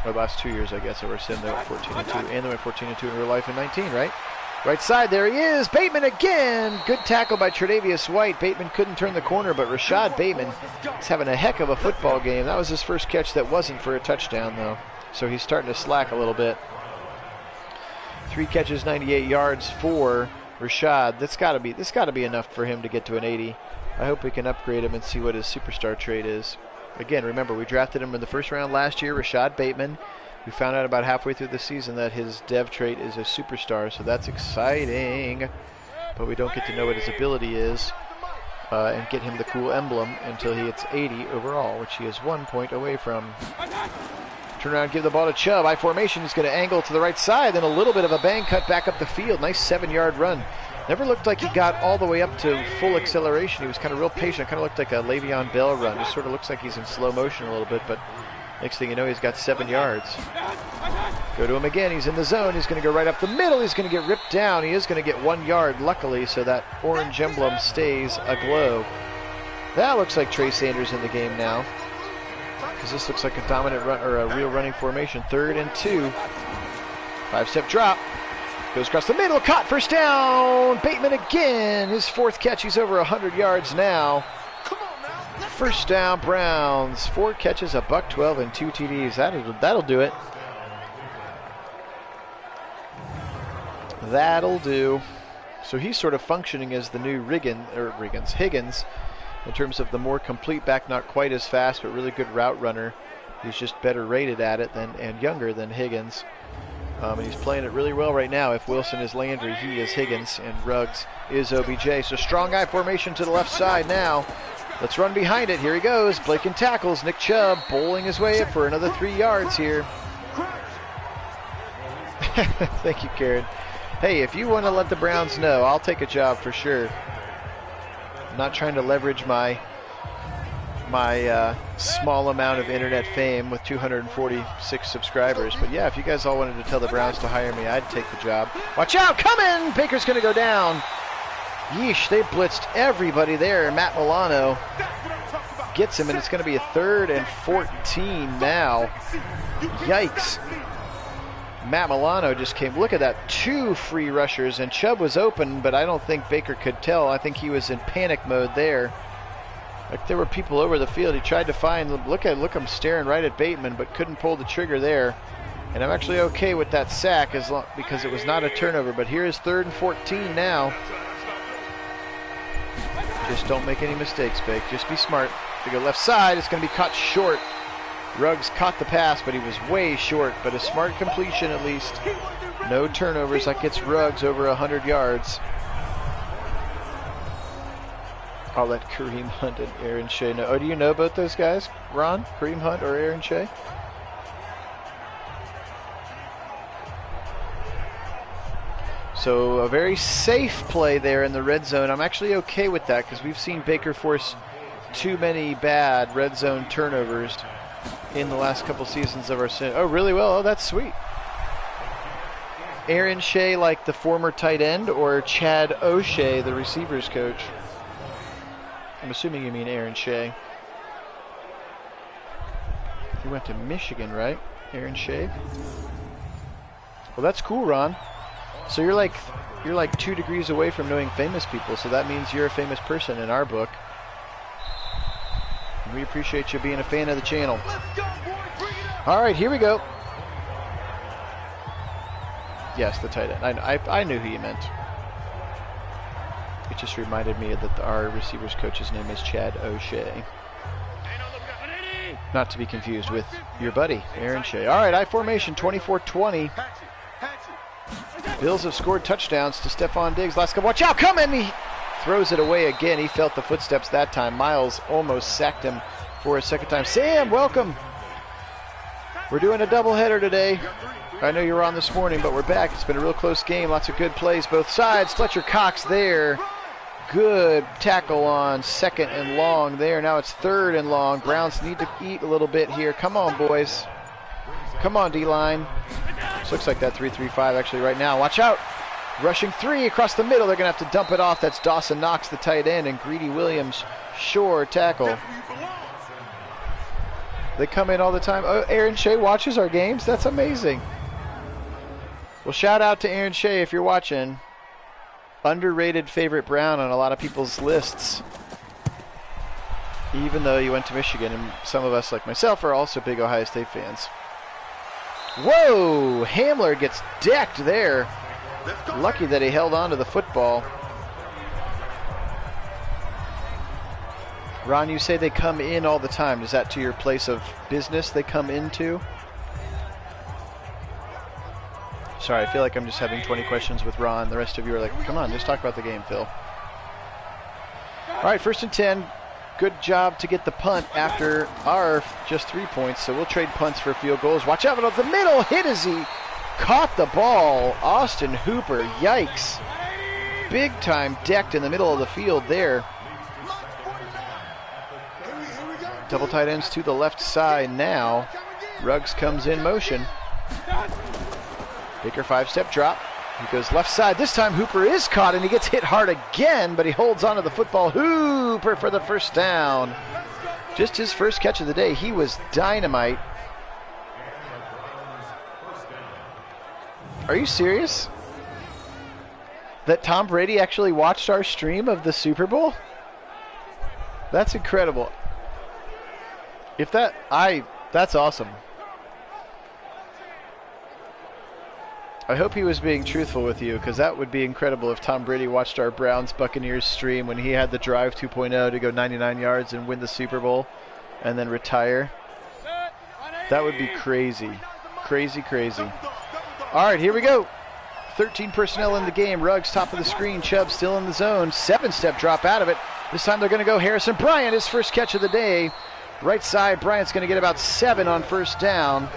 Or the last 2 years, I guess, of our sim. They went 14-2, and they went 14-2 in real life in 19, right? Right side, there he is. Bateman again. Good tackle by Tre'Davious White. Bateman couldn't turn the corner, but Rashad Bateman is having a heck of a football game. That was his first catch that wasn't for a touchdown, though. So he's starting to slack a little bit. 3 catches, 98 yards for Rashad. This got to be enough for him to get to an 80. I hope we can upgrade him and see what his superstar trait is. Again, remember, we drafted him in the first round last year, Rashad Bateman. We found out about halfway through the season that his dev trait is a superstar, so that's exciting. But we don't get to know what his ability is and get him the cool emblem until he hits 80 overall, which he is 1 point away from. Turn around, give the ball to Chubb. I formation, he's going to angle to the right side, then a little bit of a bang cut back up the field. Nice 7-yard run. Never looked like he got all the way up to full acceleration. He was kind of real patient. Kind of looked like a Le'Veon Bell run. Just sort of looks like he's in slow motion a little bit, but next thing you know, he's got 7 yards. Go to him again. He's in the zone. He's going to go right up the middle. He's going to get ripped down. He is going to get 1 yard, luckily, so that orange emblem stays aglow. That looks like Trey Sanders in the game now, because this looks like a dominant run, or a real running formation. 3rd and 2. 5-step drop. Goes across the middle. Caught. First down. Bateman again. His 4th catch. He's over 100 yards now. First down, Browns. 4 catches, a $112 and 2 TDs. That'll do it. That'll do. So he's sort of functioning as the new Higgins, in terms of the more complete back, not quite as fast, but really good route runner. He's just better rated at it and younger than Higgins. And he's playing it really well right now. If Wilson is Landry, he is Higgins, and Ruggs is OBJ. So strong eye formation to the left side now. Let's run behind it. Here he goes. Blaken tackles. Nick Chubb bowling his way up for another 3 yards here. Thank you, Karen. Hey, if you want to let the Browns know, I'll take a job for sure. I'm not trying to leverage my small amount of internet fame with 246 subscribers. But yeah, if you guys all wanted to tell the Browns to hire me, I'd take the job. Watch out, coming! Baker's going to go down. Yeesh, they blitzed everybody there. Matt Milano gets him, and it's going to be a 3rd and 14 now. Yikes. Matt Milano just came. Look at that, 2 free rushers, and Chubb was open, but I don't think Baker could tell. I think he was in panic mode there. Like there were people over the field. He tried to find, look, I'm staring right at Bateman, but couldn't pull the trigger there. And I'm actually okay with that sack because it was not a turnover. But here is 3rd and 14 now. Just don't make any mistakes, Bake. Just be smart. If you go left side, it's going to be caught short. Ruggs caught the pass, but he was way short. But a smart completion at least. No turnovers. That gets Ruggs over 100 yards. I'll let Kareem Hunt and Aaron Shea know. Oh, do you know both those guys, Ron? Kareem Hunt or Aaron Shea? So a very safe play there in the red zone. I'm actually okay with that because we've seen Baker force too many bad red zone turnovers in the last couple seasons of our season. Oh, really? Well, oh, that's sweet. Aaron Shea, like the former tight end, or Chad O'Shea, the receivers coach? I'm assuming you mean Aaron Shea. He went to Michigan, right? Aaron Shea? Well, that's cool, Ron. So you're like 2 degrees away from knowing famous people, so that means you're a famous person in our book. And we appreciate you being a fan of the channel. All right, here we go. Yes, the tight end. I knew who you meant. It just reminded me that our receivers coach's name is Chad O'Shea. Not to be confused with your buddy, Aaron Shea. All right, I formation, 24-20. Bills have scored touchdowns to Stephon Diggs. Last couple, watch out, coming! He throws it away again. He felt the footsteps that time. Miles almost sacked him for a second time. Sam, welcome. We're doing a doubleheader today. I know you were on this morning, but we're back. It's been a real close game. Lots of good plays both sides. Fletcher Cox there. Good tackle on 2nd and long there. Now it's 3rd and long. Browns need to eat a little bit here. Come on, boys. Come on, D-line. This looks like that 3-3-5 actually right now. Watch out. Rushing 3 across the middle. They're going to have to dump it off. That's Dawson Knox, the tight end, and Greedy Williams, sure tackle. They come in all the time. Oh, Aaron Shea watches our games? That's amazing. Well, shout out to Aaron Shea if you're watching. Underrated favorite Brown on a lot of people's lists. Even though you went to Michigan, and some of us, like myself, are also big Ohio State fans. Whoa! Hamler gets decked there. Lucky that he held on to the football. Ron, you say they come in all the time. Is that to your place of business they come into? Sorry, I feel like I'm just having 20 questions with Ron. The rest of you are like, come on, just talk about the game, Phil. All right, 1st and 10. Good job to get the punt after our just 3 points. So we'll trade punts for field goals. Watch out, but the middle hit as he caught the ball. Austin Hooper, yikes. Big time decked in the middle of the field there. Double tight ends to the left side now. Ruggs comes in motion. Baker 5-step drop. He goes left side. This time Hooper is caught and he gets hit hard again, but he holds onto the football. Hooper for the first down. Just his first catch of the day. He was dynamite. Are you serious? That Tom Brady actually watched our stream of the Super Bowl? That's incredible. That's awesome. I hope he was being truthful with you, because that would be incredible if Tom Brady watched our Browns-Buccaneers stream when he had the drive 2.0 to go 99 yards and win the Super Bowl and then retire. That would be crazy. Crazy, crazy. All right, here we go. 13 personnel in the game. Ruggs top of the screen. Chubb still in the zone. 7-step drop out of it. This time they're going to go Harrison Bryant, his first catch of the day. Right side, Bryant's going to get about 7 on first down.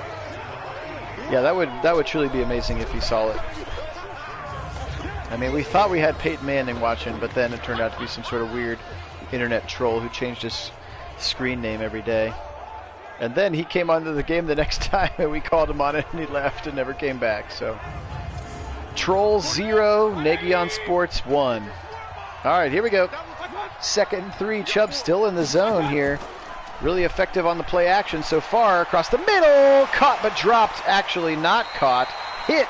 Yeah, that would truly be amazing if he saw it. I mean, we thought we had Peyton Manning watching, but then it turned out to be some sort of weird internet troll who changed his screen name every day. And then he came onto the game the next time, and we called him on it, and he left and never came back. So, Trolls 0, Nagy on Sports 1. All right, here we go. 2nd and 3. Chubb still in the zone here. Really effective on the play action so far. Across the middle, caught but dropped. Actually, not caught. Hit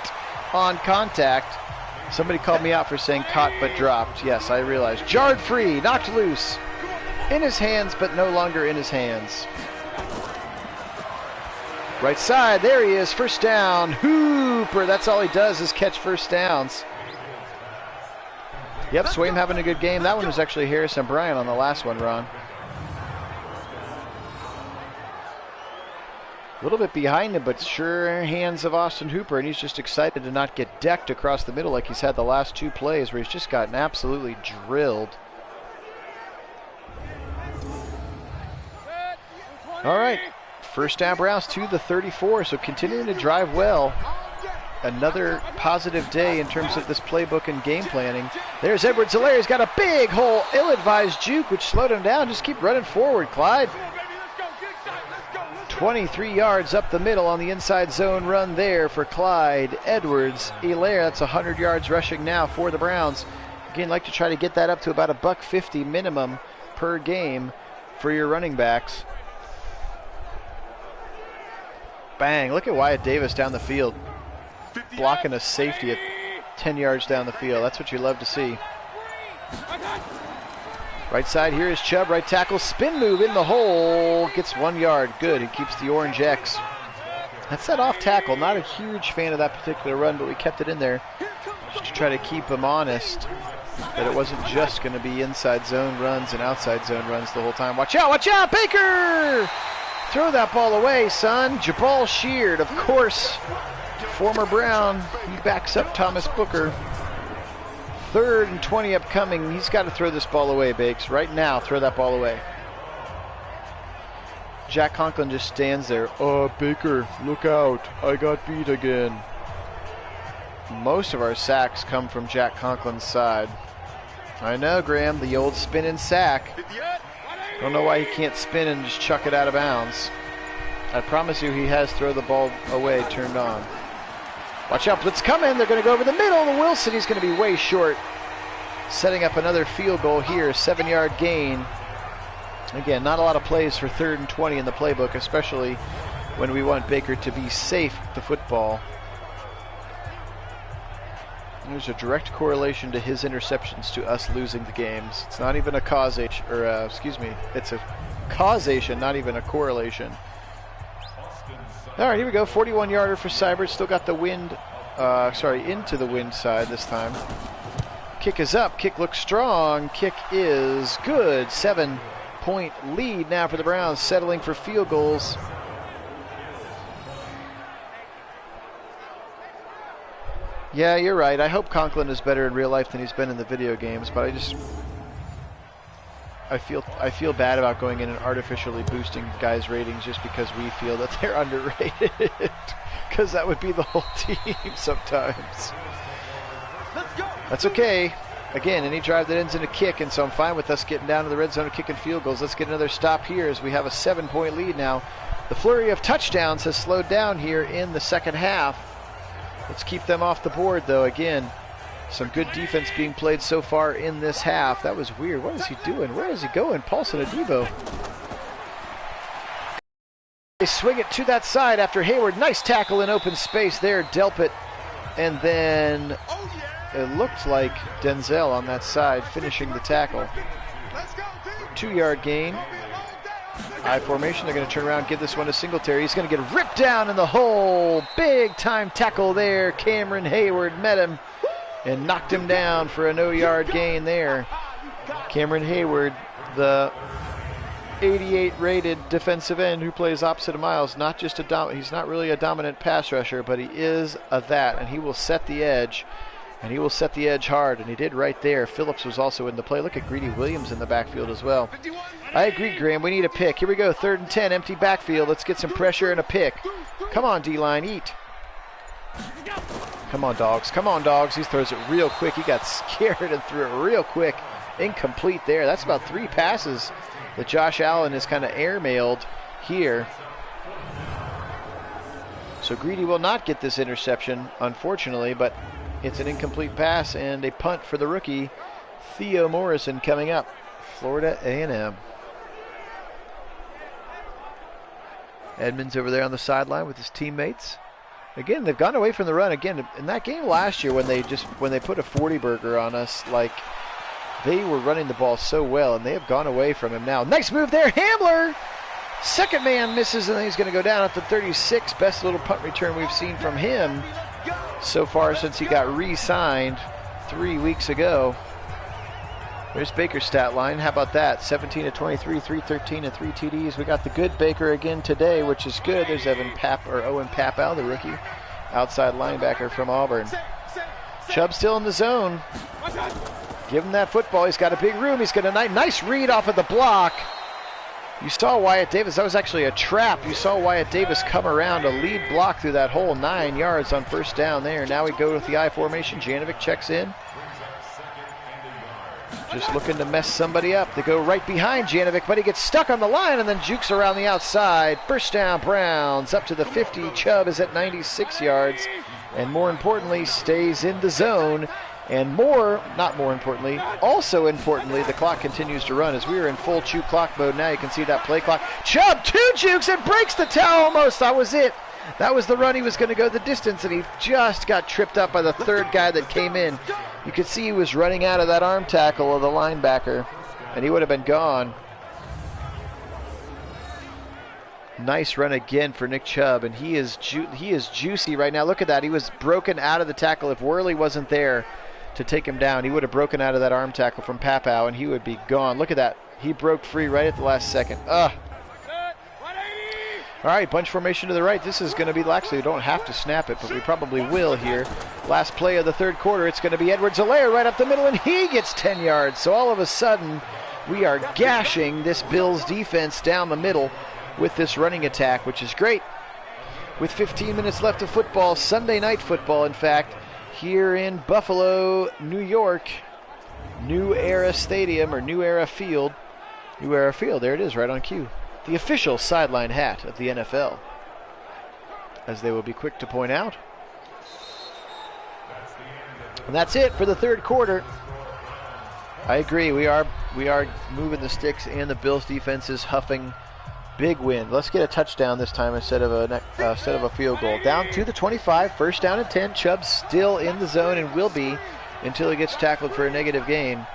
on contact. Somebody called me out for saying caught but dropped. Yes, I realized. Jarred free, knocked loose. In his hands, but no longer in his hands. Right side, there he is, first down. Hooper, that's all he does is catch first downs. Yep, Swaim having a good game. That one was actually Harrison Bryant on the last one, Ron. A little bit behind him, but sure hands of Austin Hooper, and he's just excited to not get decked across the middle like he's had the last 2 plays where he's just gotten absolutely drilled. All right. First down Browns to the 34, so continuing to drive well. Another positive day in terms of this playbook and game planning. There's Edwards-Helaire. He's got a big hole, ill-advised juke, which slowed him down. Just keep running forward, Clyde. 23 yards up the middle on the inside zone run there for Clyde Edwards-Helaire. That's 100 yards rushing now for the Browns. Again, like to try to get that up to about $150 minimum per game for your running backs. Bang, look at Wyatt Davis down the field, blocking a safety at 10 yards down the field. That's what you love to see. Right side here is Chubb, right tackle, spin move in the hole, gets 1 yard, good, he keeps the Orange X. That's that off tackle, not a huge fan of that particular run, but we kept it in there just to try to keep him honest that it wasn't just going to be inside zone runs and outside zone runs the whole time. Watch out, Baker! Throw that ball away, son. Jabal Sheard, of course, former Brown. He backs up Thomas Booker. 3rd and 20 upcoming. He's got to throw this ball away, Bakes. Right now, throw that ball away. Jack Conklin just stands there. Oh, Baker, look out. I got beat again. Most of our sacks come from Jack Conklin's side. I know, Graham, the old spin and sack. Don't know why he can't spin and just chuck it out of bounds. I promise you he has throw the ball away turned on. Watch out, blitz coming. They're going to go over the middle. The Wilson, he's going to be way short. Setting up another field goal here. 7-yard gain. Again, not a lot of plays for 3rd and 20 in the playbook, especially when we want Baker to be safe with the football. There's a direct correlation to his interceptions to us losing the games. It's not even a causation, or it's a causation, not even a correlation. All right, here we go. 41-yarder for Seibert. Still got the wind, into the wind side this time. Kick is up. Kick looks strong. Kick is good. 7-point lead now for the Browns, settling for field goals. Yeah, you're right. I hope Conklin is better in real life than he's been in the video games, but I feel bad about going in and artificially boosting guys' ratings just because we feel that they're underrated, because that would be the whole team sometimes. That's okay. Again, any drive that ends in a kick, and so I'm fine with us getting down to the red zone and kicking field goals. Let's get another stop here as we have a 7-point lead now. The flurry of touchdowns has slowed down here in the second half. Let's keep them off the board, though. Again, some good defense being played so far in this half. That was weird. What is he doing? Where is he going? Paulson Adebo. They swing it to that side after Hayward. Nice tackle in open space there. Delpit. And then it looked like Denzel on that side finishing the tackle. 2-yard gain. I formation, they're going to turn around, give this one to Singletary. He's going to get ripped down in the hole. Big time tackle there. Cameron Hayward met him and knocked him down for a no-yard gain there. Cameron Hayward, the 88 rated defensive end who plays opposite of Miles. Not just he's not really a dominant pass rusher, but he is that, and he will set the edge. And he will set the edge hard, and he did right there. Phillips was also in the play. Look at Greedy Williams in the backfield as well. I agree, Graham. We need a pick. Here we go, 3rd and 10, empty backfield. Let's get some pressure and a pick. Come on, D-line, eat. Come on, dogs. Come on, dogs. He throws it real quick. He got scared and threw it real quick. Incomplete there. That's about 3 passes that Josh Allen is kind of airmailed here. So Greedy will not get this interception, unfortunately, but it's an incomplete pass and a punt for the rookie, Theo Morrison, coming up. Florida A&M. Edmonds over there on the sideline with his teammates. Again, they've gone away from the run. Again, in that game last year when they put a 40 burger on us, like, they were running the ball so well, and they have gone away from him now. Nice move there, Hamler! Second man misses, and then he's going to go down at the 36. Best little punt return we've seen from him so far since he got re-signed 3 weeks ago. There's Baker's stat line. How about that? 17 of 23, 313, and 3 TDs. We got the good Baker again today, which is good. There's Owen Papal, the rookie, outside linebacker from Auburn. Chubb still in the zone. Give him that football. He's got a big room. He's got a nice read off of the block. You saw Wyatt Davis. That was actually a trap. You saw Wyatt Davis come around a lead block through that hole, 9 yards on first down there. Now we go with the I formation. Janovic checks in. Just looking to mess somebody up. They go right behind Janovic, but he gets stuck on the line and then jukes around the outside. First down, Browns up to the 50. Chubb is at 96 yards. And more importantly, stays in the zone. And also importantly, the clock continues to run as we are in full chew clock mode. Now you can see that play clock. Chubb, 2 jukes and breaks the tackle almost. That was it. That was the run. He was going to go the distance, and he just got tripped up by the third guy that came in. You could see he was running out of that arm tackle of the linebacker, and he would have been gone. Nice run again for Nick Chubb, and he is juicy right now. Look at that. He was broken out of the tackle. If Worley wasn't there to take him down, he would have broken out of that arm tackle from Papal, and he would be gone. Look at that. He broke free right at the last second. All right, bunch formation to the right. This is going to be, actually, we don't have to snap it, but we probably will here. Last play of the third quarter, it's going to be Edwards-Helaire right up the middle, and he gets 10 yards. So all of a sudden, we are gashing this Bills defense down the middle with this running attack, which is great. With 15 minutes left of football, Sunday night football, in fact, here in Buffalo, New York, New Era Stadium, or New Era Field. New Era Field, there it is, right on cue. The official sideline hat of the NFL, as they will be quick to point out. And that's it for the third quarter. I agree, we are moving the sticks, and the Bills defense is huffing. Big win. Let's get a touchdown this time instead of a field goal. Down to the 25, first down and 10. Chubb still in the zone and will be until he gets tackled for a negative gain.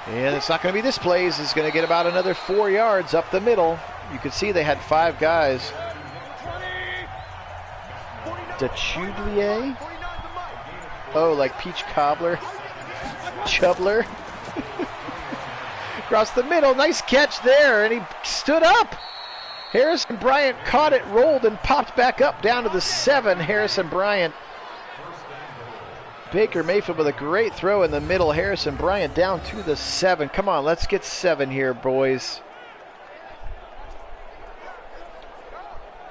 And it's not going to be this play. He's going to get about another 4 yards up the middle. You can see they had 5 guys. DeChublier? Oh, like peach cobbler. Chubbler. Across the middle. Nice catch there. And he stood up. Harrison Bryant caught it, rolled, and popped back up down to the 7. Harrison Bryant. Baker Mayfield with a great throw in the middle. Harrison Bryant down to the 7. Come on, let's get 7 here, boys.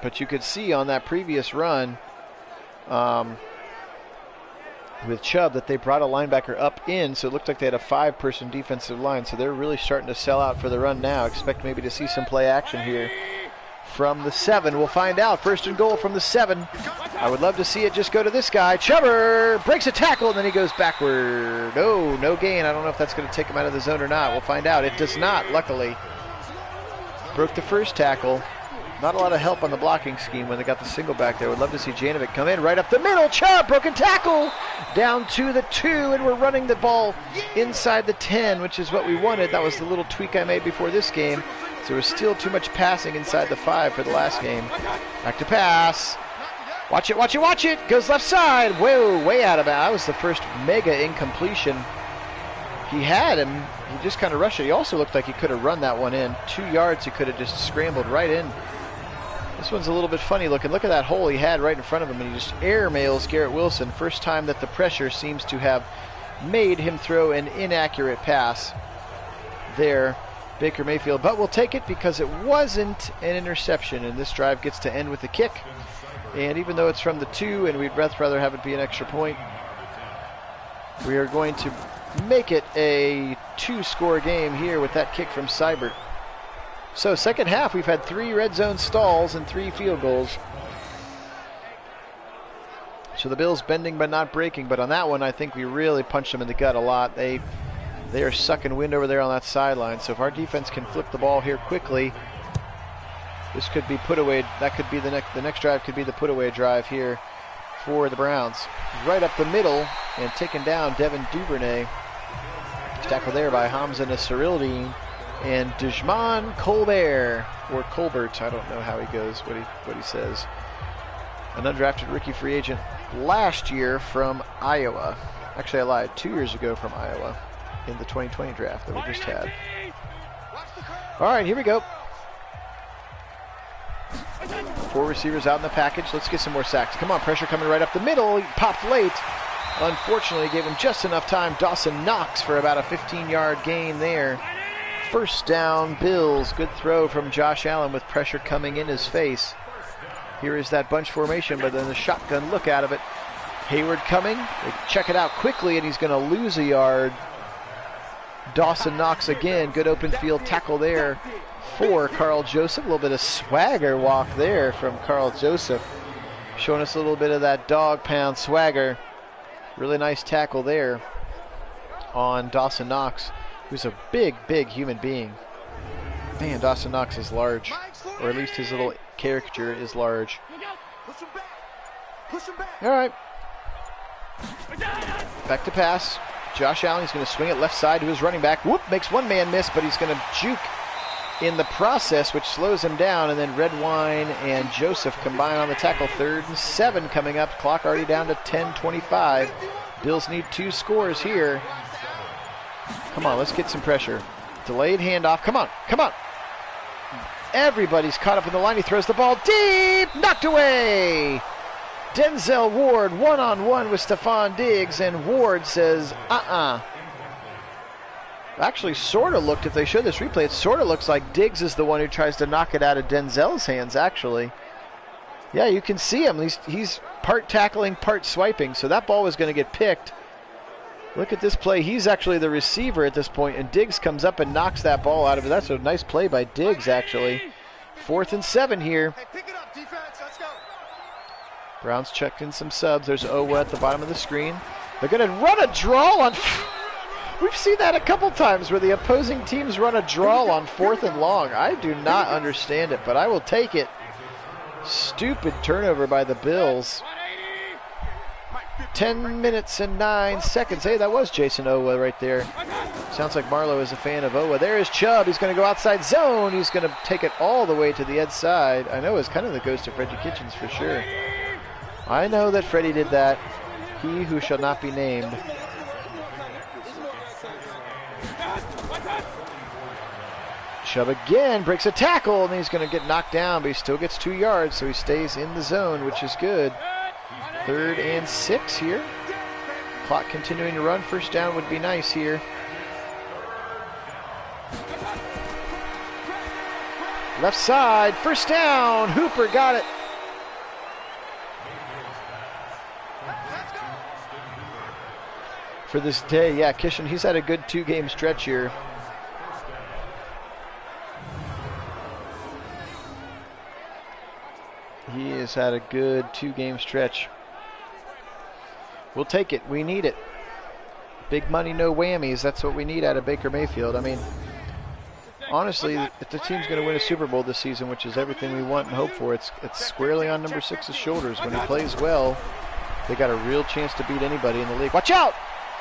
But you could see on that previous run with Chubb that they brought a linebacker up in, so it looked like they had a 5-person defensive line. So they're really starting to sell out for the run now. Expect maybe to see some play action here from the 7. We'll find out. First and goal from the 7. I would love to see it just go to this guy. Chubber breaks a tackle, and then he goes backward. No gain. I don't know if that's going to take him out of the zone or not. We'll find out. It does not, luckily. Broke the first tackle. Not a lot of help on the blocking scheme when they got the single back there. Would love to see Janovic come in right up the middle. Chubb, broken tackle. Down to the 2, and we're running the ball inside the 10, which is what we wanted. That was the little tweak I made before this game. So there was still too much passing inside the 5 for the last game. Back to pass. Watch it, watch it, watch it. Goes left side. Whoa, way out of bounds. That was the first mega incompletion he had him. He just kind of rushed it. He also looked like he could have run that one in. 2 yards, he could have just scrambled right in. This one's a little bit funny looking. Look at that hole he had right in front of him, and he just airmails Garrett Wilson. First time that the pressure seems to have made him throw an inaccurate pass there, Baker Mayfield. But we'll take it because it wasn't an interception, and this drive gets to end with a kick. And even though it's from the 2 and we'd rather have it be an extra point, we are going to make it a 2-score game here with that kick from Seibert. So second half, we've had 3 red zone stalls and 3 field goals. So the Bills bending but not breaking, but on that one I think we really punched them in the gut a lot. They are sucking wind over there on that sideline. So if our defense can flip the ball here quickly, this could be put away. That could be the next drive could be the put away drive here for the Browns. Right up the middle and taken down Devin Duvernay. Tackled there by Hamza Nasirildeen and Dejman Colbert, or Colbert, I don't know how he goes, what he says. An undrafted rookie free agent last year from Iowa. Actually, I lied, 2 years ago from Iowa in the 2020 draft that we just had. All right, here we go. 4 receivers out in the package. Let's get some more sacks. Come on, pressure coming right up the middle. He popped late. Unfortunately, gave him just enough time. Dawson Knox for about a 15-yard gain there. First down, Bills. Good throw from Josh Allen with pressure coming in his face. Here is that bunch formation, but then the shotgun look out of it. Hayward coming. They check it out quickly, and he's going to lose a yard. Dawson Knox again. Good open field tackle there for Carl Joseph. A little bit of swagger walk there from Carl Joseph, showing us a little bit of that dog pound swagger. Really nice tackle there on Dawson Knox, who's a big human being. Man, Dawson Knox is large, or at least his little caricature is large. All right. Back to pass. Josh Allen, he's going to swing it left side to his running back. Whoop, makes one man miss, but he's going to juke in the process, which slows him down, and then Redwine and Joseph combine on the tackle. 3rd and 7 coming up. Clock already down to 10:25. Bills need 2 scores here. Come on, let's get some pressure. Delayed handoff. Come on, come on. Everybody's caught up in the line. He throws the ball deep, knocked away. Denzel Ward one-on-one with Stephon Diggs, and Ward says, Actually, sort of looked, if they show this replay, it sort of looks like Diggs is the one who tries to knock it out of Denzel's hands, actually. Yeah, you can see him. He's part tackling, part swiping, so that ball was going to get picked. Look at this play. He's actually the receiver at this point, and Diggs comes up and knocks that ball out of it. That's a nice play by Diggs, actually. 4th and 7 here. Hey, pick it up, defense. Let's go. Browns checked in some subs. There's Owa at the bottom of the screen. They're going to run a draw on... We've seen that a couple times where the opposing teams run a draw on 4th and long. I do not understand it, but I will take it. Stupid turnover by the Bills. 10 minutes and 9 seconds. Hey, that was Jason Owa right there. Sounds like Marlowe is a fan of Owa. There is Chubb. He's going to go outside zone. He's going to take it all the way to the edge side. I know it's kind of the ghost of Freddie Kitchens for sure. I know that Freddie did that. He who shall not be named. Chubb again breaks a tackle, and he's going to get knocked down, but he still gets 2 yards, so he stays in the zone, which is good. 3rd and 6 here. Clock continuing to run. First down would be nice here. Left side, first down. Hooper got it. For this day, yeah, Kishin, he's had a good 2-game stretch here. He has had a good 2-game stretch. We'll take it. We need it. Big money, no whammies. That's what we need out of Baker Mayfield. I mean, honestly, if the team's going to win a Super Bowl this season, which is everything we want and hope for, it's squarely on number 6's shoulders. When he plays well, they got a real chance to beat anybody in the league. Watch out!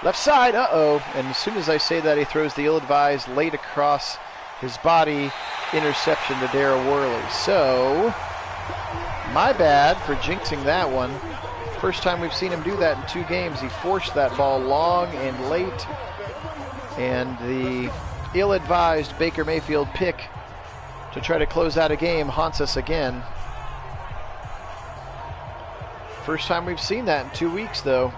Left side, uh-oh. And as soon as I say that, he throws the ill-advised late across his body interception to Darryl Worley. So, my bad for jinxing that one. First time we've seen him do that in 2 games. He forced that ball long and late. And the ill-advised Baker Mayfield pick to try to close out a game haunts us again. First time we've seen that in 2 weeks, though.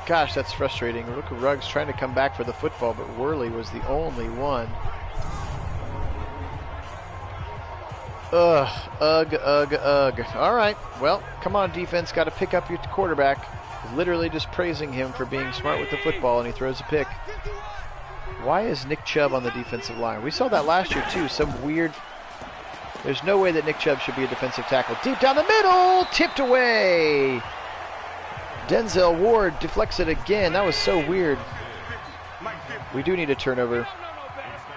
Gosh, that's frustrating. Look at Ruggs trying to come back for the football, but Worley was the only one. Ugh, ugh, ugh, ugh. All right, well, come on, defense. Got to pick up your quarterback. Literally just praising him for being smart with the football, and he throws a pick. Why is Nick Chubb on the defensive line? We saw that last year, too. Some weird... There's no way that Nick Chubb should be a defensive tackle. Deep down the middle, tipped away. Denzel Ward deflects it again. That was so weird. We do need a turnover.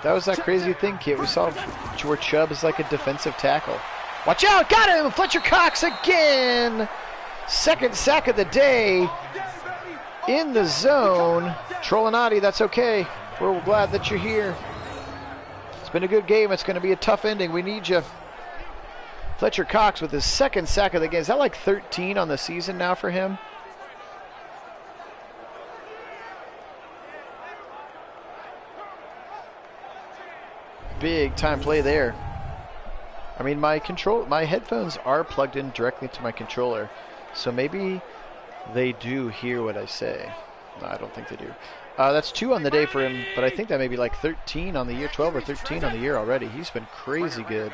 That was that crazy thing, Kit. We saw where Chubb is like a defensive tackle. Watch out, got him! Fletcher Cox again! Second sack of the day in the zone. Tre'Davious, that's okay. We're glad that you're here. It's been a good game. It's going to be a tough ending. We need you. Fletcher Cox with his second sack of the game. Is that like 13 on the season now for him? Big time play there. I mean, my headphones are plugged in directly to my controller, so maybe they do hear what I say. No, I don't think they do. That's 2 on the day for him, but I think that may be like 13 on the year, 12 or 13 on the year already. He's been crazy good.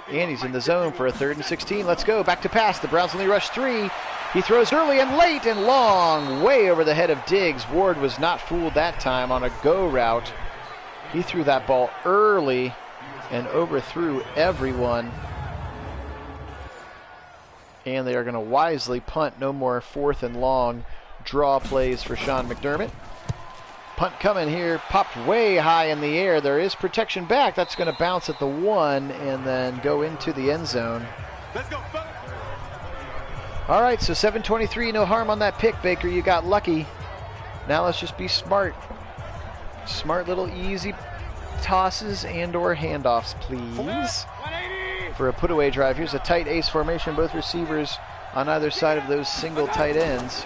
And he's in the zone for a 3rd and 16. Let's go. Back to pass. The Browns only rush 3. He throws early and late and long, way over the head of Diggs. Ward was not fooled that time on a go route. He threw that ball early and overthrew everyone. And they are going to wisely punt. No more 4th and long draw plays for Sean McDermott. Punt coming here, popped way high in the air. There is protection back. That's going to bounce at the 1 and then go into the end zone. Let's go. All right, so 7:23, no harm on that pick, Baker. You got lucky. Now let's just be smart. Smart little easy tosses and or handoffs, please. For a put-away drive. Here's a tight ace formation, both receivers on either side of those single tight ends.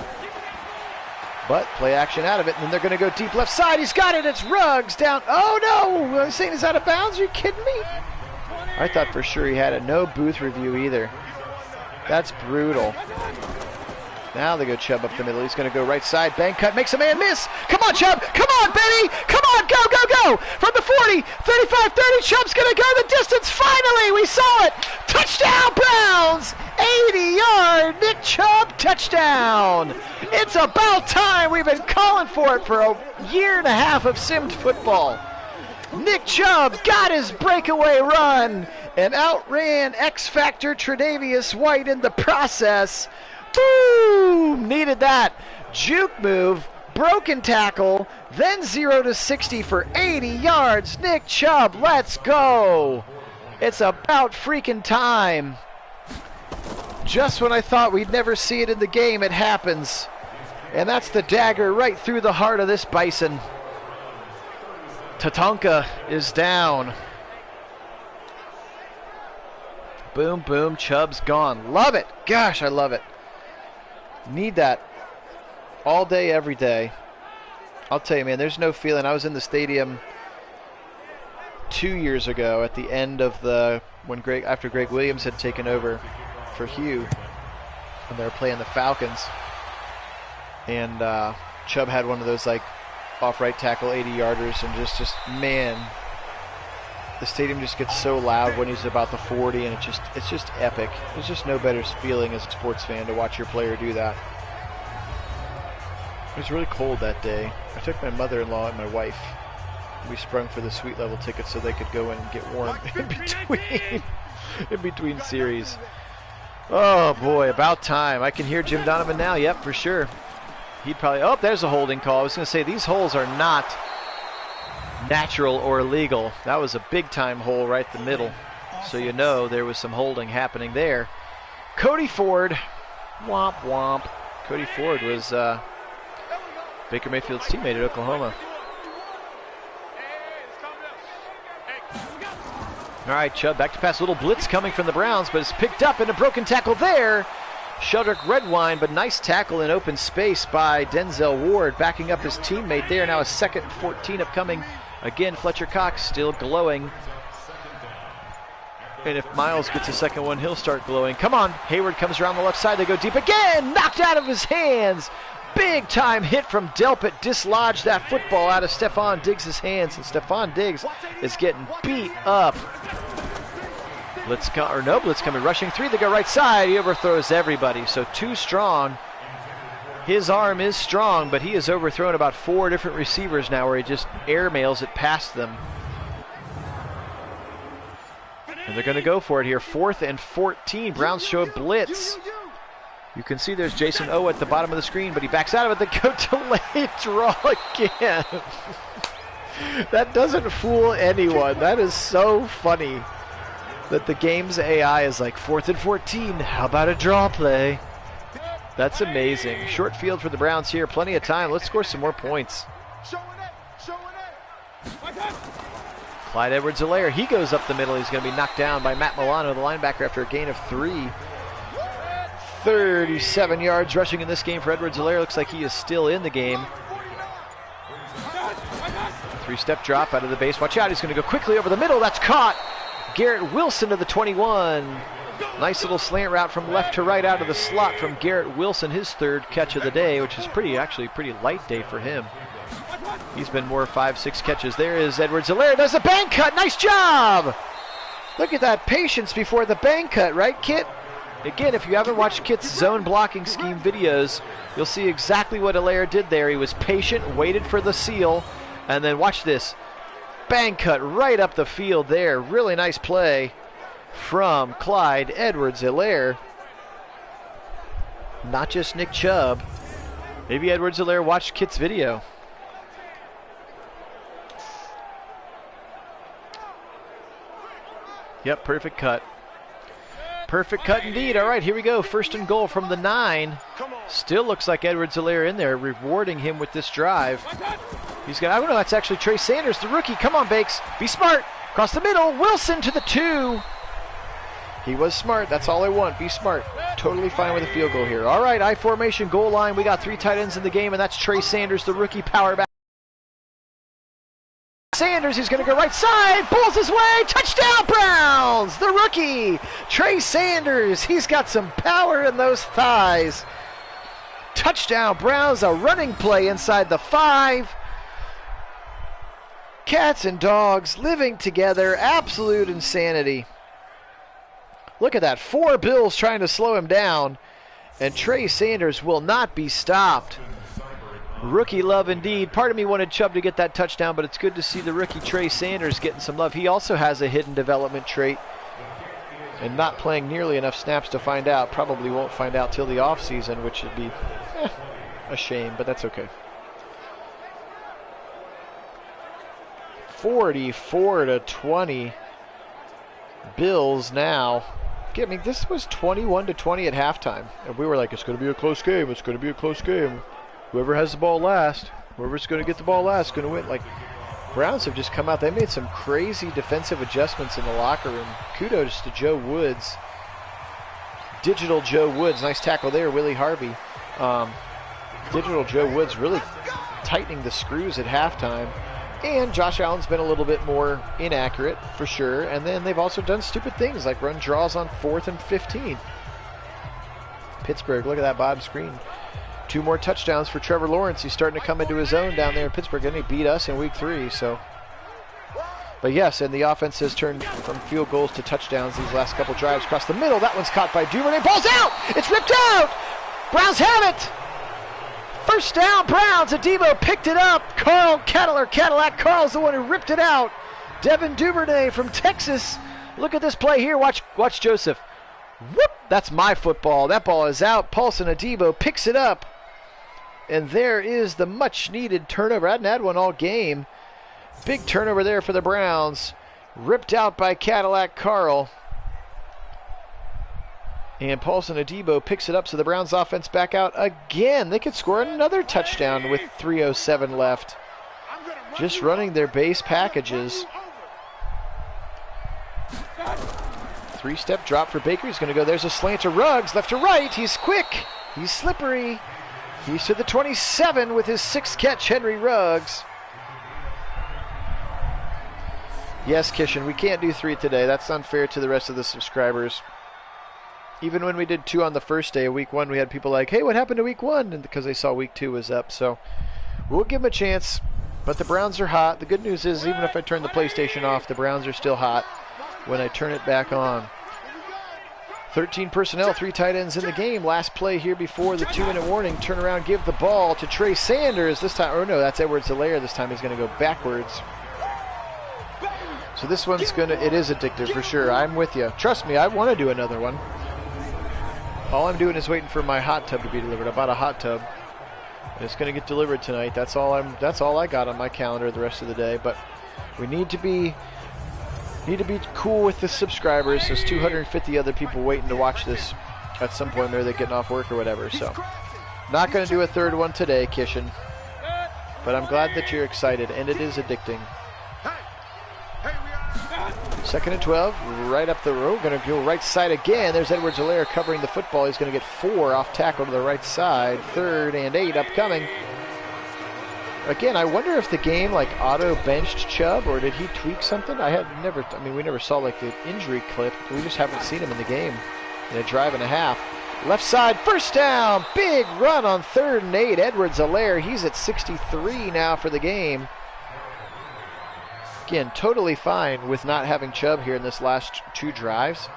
But play action out of it, and then they're going to go deep left side. He's got it. It's Ruggs down. Oh, no. I'm saying he's out of bounds. Are you kidding me? I thought for sure he had it. No booth review either. That's brutal. Now they go Chubb up the middle. He's going to go right side. Bang cut. Makes a man miss. Come on, Chubb. Come on, Benny. Come on. Go, go, go. From the 40, 35, 30. Chubb's going to go the distance. Finally, we saw it. Touchdown, Browns. 80-yard Nick Chubb touchdown. It's about time. We've been calling for it for a year and a half of simmed football. Nick Chubb got his breakaway run and outran X-Factor Tre'Davious White in the process. Boom! Needed that. Juke move, broken tackle, then 0 to 60 for 80 yards. Nick Chubb, let's go. It's about freaking time. Just when I thought we'd never see it in the game, it happens. And that's the dagger right through the heart of this bison. Tatanka is down. Boom, boom, Chubb's gone. Love it. Gosh, I love it. Need that all day, every day. I'll tell you, man, there's no feeling. I was in the stadium 2 years ago at the end of after Greg Williams had taken over for Hugh, and they were playing the Falcons. And Chubb had one of those like off right tackle 80-yarders, and just man, the stadium just gets so loud when he's about the 40, and it's just epic. There's just no better feeling as a sports fan to watch your player do that. It was really cold that day. I took my mother-in-law and my wife. We sprung for the suite level tickets so they could go in and get warm in between series. Oh boy, about time. I can hear Jim Donovan now. Yep, for sure. He'd probably, oh, there's a holding call. I was going to say, these holes are not natural or legal. That was a big time hole right in the middle. So you know there was some holding happening there. Cody Ford. Womp womp. Cody Ford was Baker Mayfield's teammate at Oklahoma. All right, Chubb back to pass. A little blitz coming from the Browns, but it's picked up in a broken tackle there. Sheldrick Redwine, but nice tackle in open space by Denzel Ward, backing up his teammate there. Now a 2nd and 14 upcoming. Again, Fletcher Cox still glowing. And if Miles gets a second one, he'll start glowing. Come on, Hayward comes around the left side. They go deep again, knocked out of his hands. Big time hit from Delpit, dislodged that football out of Stephon Diggs' hands, and Stephon Diggs is getting beat up. Blitz coming, rushing 3. They go right side. He overthrows everybody. So too strong. His arm is strong, but he has overthrown about 4 different receivers now where he just airmails it past them. And they're going to go for it here. 4th and 14. Browns show a blitz. You can see there's Jason O at the bottom of the screen, but he backs out of it. They go delayed draw again. That doesn't fool anyone. That is so funny that the game's AI is like 4th and 14. How about a draw play? That's amazing. Short field for the Browns here. Plenty of time. Let's score some more points. Clyde Edwards-Helaire, he goes up the middle. He's going to be knocked down by Matt Milano, the linebacker, after a gain of 3. 37 yards rushing in this game for Edwards-Helaire. Looks like he is still in the game. 3-step drop out of the base. Watch out, he's going to go quickly over the middle. That's caught. Garrett Wilson to the 21. Nice little slant route from left to right out of the slot from Garrett Wilson. His 3rd catch of the day, which is actually pretty light day for him. He's been more 5-6 catches. There is Edwards-Helaire. There's a bang cut. Nice job. Look at that patience before the bang cut, right, Kit? Again, if you haven't watched Kit's zone blocking scheme videos, you'll see exactly what Helaire did there. He was patient, waited for the seal, and then watch this. Bang cut right up the field there. Really nice play from Clyde Edwards-Helaire. Not just Nick Chubb. Maybe Edwards-Helaire watched Kit's video. Yep, perfect cut. Perfect cut indeed. All right, here we go. 1st and goal from the 9. Still looks like Edwards-Helaire in there, rewarding him with this drive. He's got, I don't know, that's actually Trey Sanders, the rookie. Come on, Bakes. Be smart. Across the middle. Wilson to the 2. He was smart. That's all I want. Be smart. Totally fine with a field goal here. All right, I formation, goal line. We got 3 tight ends in the game, and that's Trey Sanders, the rookie power back. Sanders, he's going to go right side, pulls his way, touchdown Browns! The rookie, Trey Sanders, he's got some power in those thighs. Touchdown Browns, a running play inside the 5. Cats and dogs living together, absolute insanity. Look at that, 4 Bills trying to slow him down, and Trey Sanders will not be stopped. Rookie love indeed. Part of me wanted Chubb to get that touchdown, but it's good to see the rookie Trey Sanders getting some love. He also has a hidden development trait and not playing nearly enough snaps to find out. Probably won't find out till the offseason, which would be a shame, but that's okay. 44-20. Bills now. I mean, this was 21-20 at halftime. And we were like, it's going to be a close game. It's going to be a close game. Whoever has the ball last, whoever's going to get the ball last is going to win. Like, Browns have just come out. They made some crazy defensive adjustments in the locker room. Kudos to Joe Woods. Digital Joe Woods. Nice tackle there, Willie Harvey. Digital Joe Woods really tightening the screws at halftime. And Josh Allen's been a little bit more inaccurate, for sure. And then they've also done stupid things, like run draws on 4th and 15. Pittsburgh, look at that bottom screen. 2 more touchdowns for Trevor Lawrence. He's starting to come into his own down there in Pittsburgh, and he beat us in week 3. So, but yes, and the offense has turned from field goals to touchdowns these last couple drives. Across the middle, that one's caught by Duvernay. Ball's out! It's ripped out! Browns have it! First down, Browns. Adebo picked it up. Cadillac Carl's the one who ripped it out. Devin Duvernay from Texas. Look at this play here. Watch Joseph. Whoop! That's my football. That ball is out. Paulson Adebo picks it up. And there is the much-needed turnover. I hadn't had one all game. Big turnover there for the Browns. Ripped out by Cadillac Carl. And Paulson Adebo picks it up, so the Browns offense back out again. They could score another touchdown with 3:07 left. Just running their base packages. 3-step drop for Baker. He's going to go. There's a slant to Ruggs. Left to right. He's quick. He's slippery. He's to the 27 with his 6th catch, Henry Ruggs. Yes, Kishan, we can't do 3 today. That's unfair to the rest of the subscribers. Even when we did 2 on the first day of week 1, we had people like, hey, what happened to week 1? And because they saw week 2 was up. So we'll give them a chance. But the Browns are hot. The good news is, even if I turn the PlayStation off, the Browns are still hot. when I turn it back on. 13 personnel, 3 tight ends in the game. Last play here before the 2-minute warning. Turn around, give the ball to Trey Sanders this time. Or no, that's Edwards-Helaire this time. He's going to go backwards. So this one's it is addictive for sure. I'm with you. Trust me, I want to do another one. All I'm doing is waiting for my hot tub to be delivered. I bought a hot tub, and it's going to get delivered tonight. That's all I got on my calendar the rest of the day. But we need to be cool with the subscribers. There's 250 other people waiting to watch this at some point. Maybe they're getting off work or whatever. So not going to do a third one today, Kishin. But I'm glad that you're excited, and it is addicting. 2nd and 12, right up the road. Going to go right side again. There's Edwards-Helaire covering the football. He's going to get 4 off tackle to the right side. 3rd and 8 upcoming. Again, I wonder if the game like auto benched Chubb, or did he tweak something? We never saw like the injury clip. We just haven't seen him in the game in a drive and a half. Left side, first down. Big run on 3rd and 8. Edwards-Helaire, he's at 63 now for the game. Again, totally fine with not having Chubb here in this last 2 drives.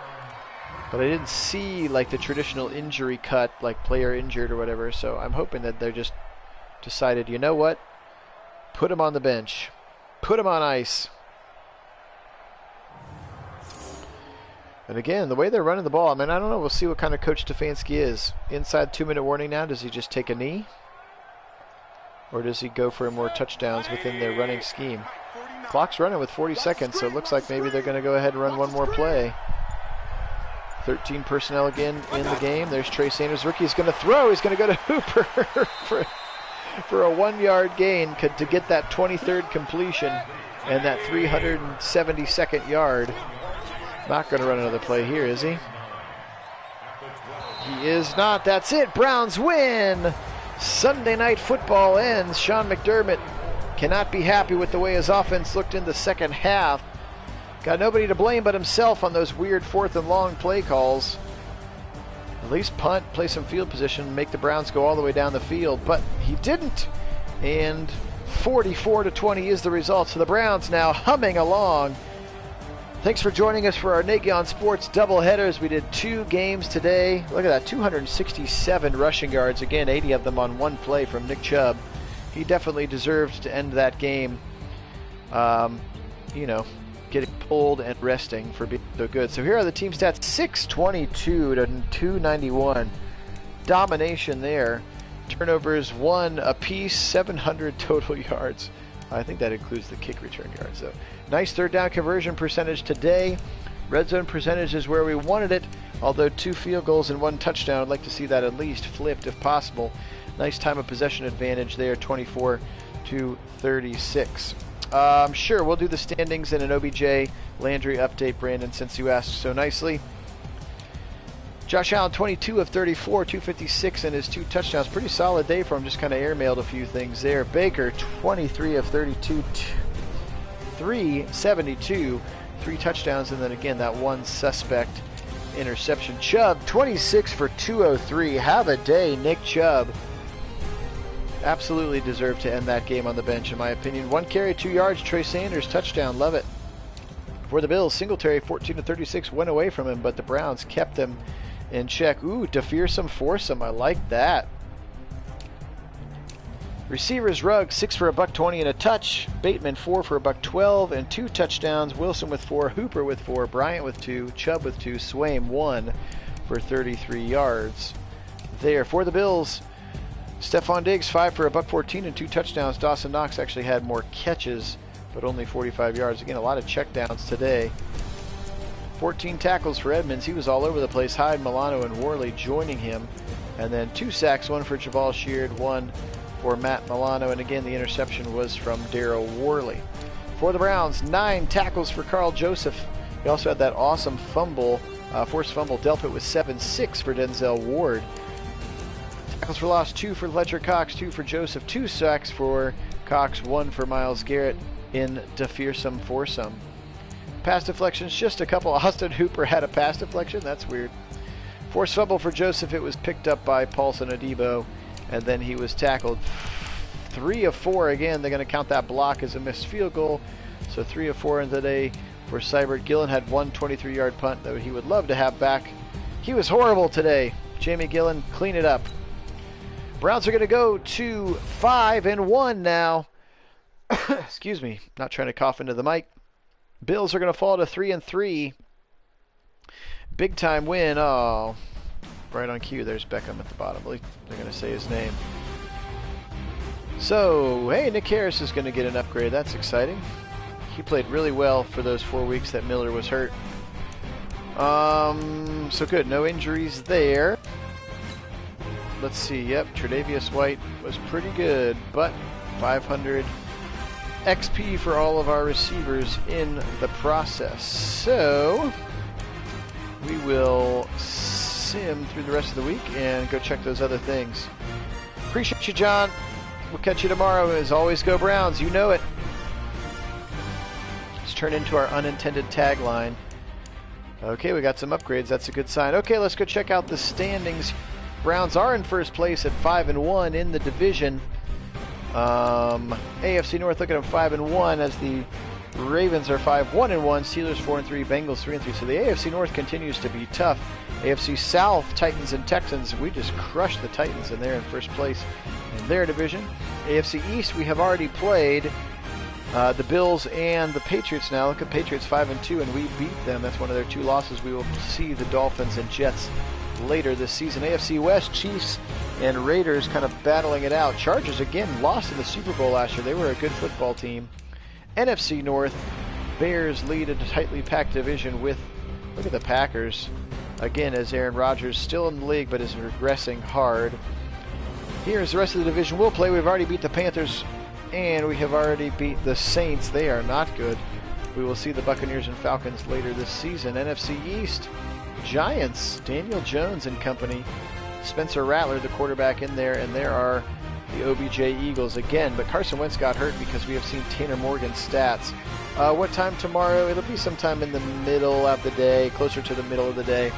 But I didn't see like the traditional injury cut, like player injured or whatever. So I'm hoping that they're just decided, you know what? Put him on the bench. Put him on ice. And again, the way they're running the ball, I mean, I don't know. We'll see what kind of coach Stefanski is. Inside 2-minute warning now. Does he just take a knee? Or does he go for more touchdowns within their running scheme? Clock's running with 40 seconds, so it looks like maybe they're going to go ahead and run one more play. 13 personnel again in the game. There's Trey Sanders. Rookie's going to throw. He's going to go to Hooper for a 1-yard gain to get that 23rd completion and that 372nd yard. Not going to run another play here, is he? He is not. That's it. Browns win. Sunday Night Football ends. Sean McDermott cannot be happy with the way his offense looked in the second half. Got nobody to blame but himself on those weird 4th and long play calls. At least punt, play some field position, make the Browns go all the way down the field, but he didn't. And 44-20 is the result. So the Browns now humming along. Thanks for joining us for our Nagy on Sports doubleheaders. We did 2 games today. Look at that, 267 rushing yards. Again, 80 of them on 1 play from Nick Chubb. He definitely deserved to end that game, getting pulled and resting for being so good. So here are the team stats: 622 to 291. Domination there. Turnovers 1 apiece, 700 total yards. I think that includes the kick return yards, though. Nice 3rd down conversion percentage today. Red zone percentage is where we wanted it, although 2 field goals and 1 touchdown. I'd like to see that at least flipped if possible. Nice time of possession advantage there, 24-36. Sure, we'll do the standings in an OBJ Landry update, Brandon, since you asked so nicely. Josh Allen, 22 of 34, 256 and his 2 touchdowns. Pretty solid day for him, just kind of airmailed a few things there. Baker, 23 of 32, 372, 3 touchdowns, and then again that 1 suspect interception. Chubb, 26 for 203. Have a day, Nick Chubb. Absolutely deserved to end that game on the bench, in my opinion. 1 carry, 2 yards. Trey Sanders, touchdown. Love it. For the Bills, Singletary, 14-36, went away from him, but the Browns kept him in check. Ooh, fearsome foursome. I like that. Receivers, Ruggs, 6 for $120 and a touch. Bateman, 4 for $112 and 2 touchdowns. Wilson with 4, Hooper with 4, Bryant with 2, Chubb with 2, Swaim 1 for 33 yards. There for the Bills, Stephon Diggs, 5 for $114 and 2 touchdowns. Dawson Knox actually had more catches, but only 45 yards. Again, a lot of checkdowns today. 14 tackles for Edmonds. He was all over the place. Hyde, Milano, and Worley joining him. And then 2 sacks, 1 for Jabal Sheard, 1 for Matt Milano. And again, the interception was from Darryl Worley. For the Browns, 9 tackles for Carl Joseph. He also had that awesome fumble, forced fumble. Delpit with 7-6 for Denzel Ward. Tackles for loss, 2 for Fletcher Cox, 2 for Joseph, 2 sacks for Cox, 1 for Myles Garrett in the fearsome foursome. Pass deflections, just a couple. Austin Hooper had a pass deflection. That's weird. Forced fumble for Joseph. It was picked up by Paulson Adebo, and then he was tackled. 3 of 4. Again, they're going to count that block as a missed field goal. So 3 of 4 in the day for Seibert. Gillen had one 23-yard punt that he would love to have back. He was horrible today. Jamie Gillen, clean it up. Browns are going to go to 5-1 now. Excuse me, not trying to cough into the mic. Bills are going to fall to 3-3. Big time win. Oh, right on cue. There's Beckham at the bottom. They're going to say his name. So, hey, Nick Harris is going to get an upgrade. That's exciting. He played really well for those 4 weeks that Miller was hurt. So good. No injuries there. Let's see. Yep, Tre'Davious White was pretty good, but 500 XP for all of our receivers in the process. So we will sim through the rest of the week and go check those other things. Appreciate you, John. We'll catch you tomorrow. As always, go Browns. You know it. Let's turn into our unintended tagline. Okay, we got some upgrades. That's a good sign. Okay, let's go check out the standings. Browns are in first place at 5-1 in the division. AFC North looking at 5-1 as the Ravens are 5-1-1, Steelers 4-3, Bengals 3-3. So the AFC North continues to be tough. AFC South, Titans and Texans, we just crushed the Titans, and they're in first place in their division. AFC East, we have already played the Bills and the Patriots now. Look at Patriots 5-2, and we beat them. That's one of their 2 losses. We will see the Dolphins and Jets later this season. AFC West, Chiefs and Raiders kind of battling it out. Chargers again lost in the Super Bowl last year. They were a good football team. NFC North, Bears lead a tightly packed division with, look at the Packers. Again, as Aaron Rodgers still in the league but is regressing hard. Here's the rest of the division we'll play. We've already beat the Panthers and we have already beat the Saints. They are not good. We will see the Buccaneers and Falcons later this season. NFC East, Giants, Daniel Jones and company. Spencer Rattler, the quarterback, in there, and there are the OBJ Eagles again. But Carson Wentz got hurt because we have seen Tanner Morgan's stats. What time tomorrow? It'll be sometime in the middle of the day, closer to the middle of the day.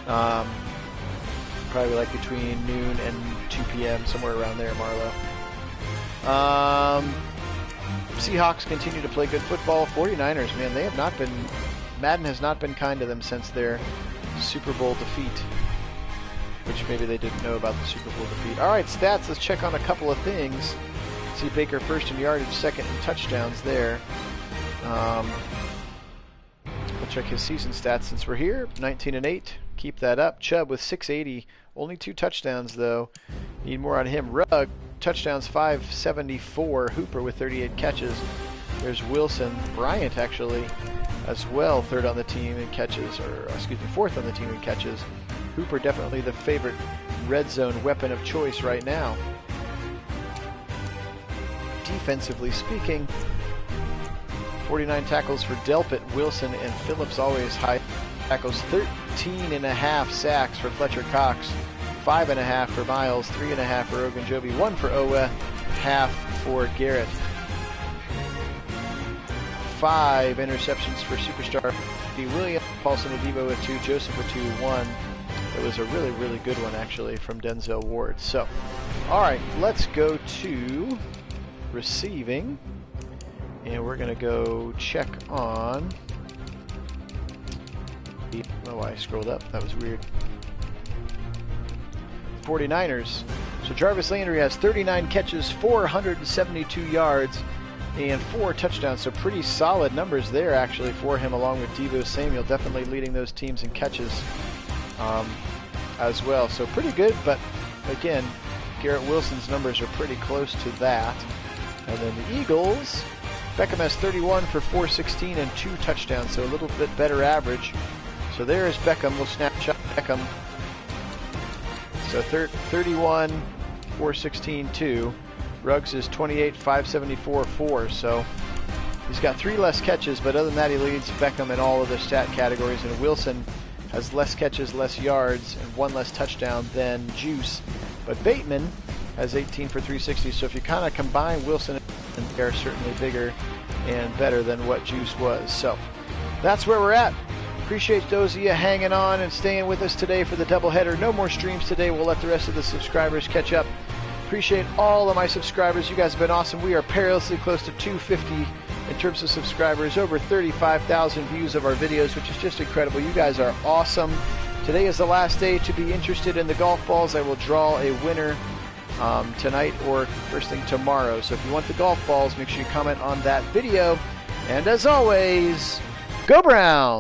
Probably like between noon and 2 p.m., somewhere around there, Marlo. Seahawks continue to play good football. 49ers, man, they have not been, Madden has not been kind to them since their Super Bowl defeat, which maybe they didn't know about the Super Bowl defeat. All right, stats, let's check on a couple of things. See Baker first in yardage, second in touchdowns there. We'll check his season stats since we're here. 19-8, keep that up. Chubb with 680, only 2 touchdowns though. Need more on him. Rugg, touchdowns 574. Hooper with 38 catches. There's Wilson. Bryant actually as well, third on the team in catches, or excuse me, fourth on the team in catches. Hooper definitely the favorite red zone weapon of choice right now. Defensively speaking, 49 tackles for Delpit, Wilson, and Phillips, always high tackles. 13.5 sacks for Fletcher Cox, 5.5 for Miles, 3.5 for Ogunjobi, 1 for Owe, half for Garrett. 5 interceptions for superstar D. Williams, Paulson Adebo with 2, Joseph with 2, 1. It was a really, really good one, actually, from Denzel Ward. So, all right, let's go to receiving, and we're going to go check on. I don't know why I scrolled up. That was weird. 49ers. So Jarvis Landry has 39 catches, 472 yards, and 4 touchdowns. So pretty solid numbers there, actually, for him, along with Deebo Samuel, definitely leading those teams in catches as well. So pretty good, but again, Garrett Wilson's numbers are pretty close to that. And then the Eagles, Beckham has 31 for 416 and 2 touchdowns, so a little bit better average. So there's Beckham. We'll snapshot Beckham. So 31, 416, 2. Ruggs is 28, 574, 4. So he's got 3 less catches, but other than that, he leads Beckham in all of the stat categories. And Wilson has less catches, less yards, and 1 less touchdown than Juice. But Bateman has 18 for 360. So if you kind of combine Wilson and they're certainly bigger and better than what Juice was. So that's where we're at. Appreciate those of you hanging on and staying with us today for the doubleheader. No more streams today. We'll let the rest of the subscribers catch up. Appreciate all of my subscribers. You guys have been awesome. We are perilously close to 250 in terms of subscribers. Over 35,000 views of our videos, which is just incredible. You guys are awesome. Today is the last day to be interested in the golf balls. I will draw a winner tonight or first thing tomorrow. So if you want the golf balls, make sure you comment on that video. And as always, go Browns!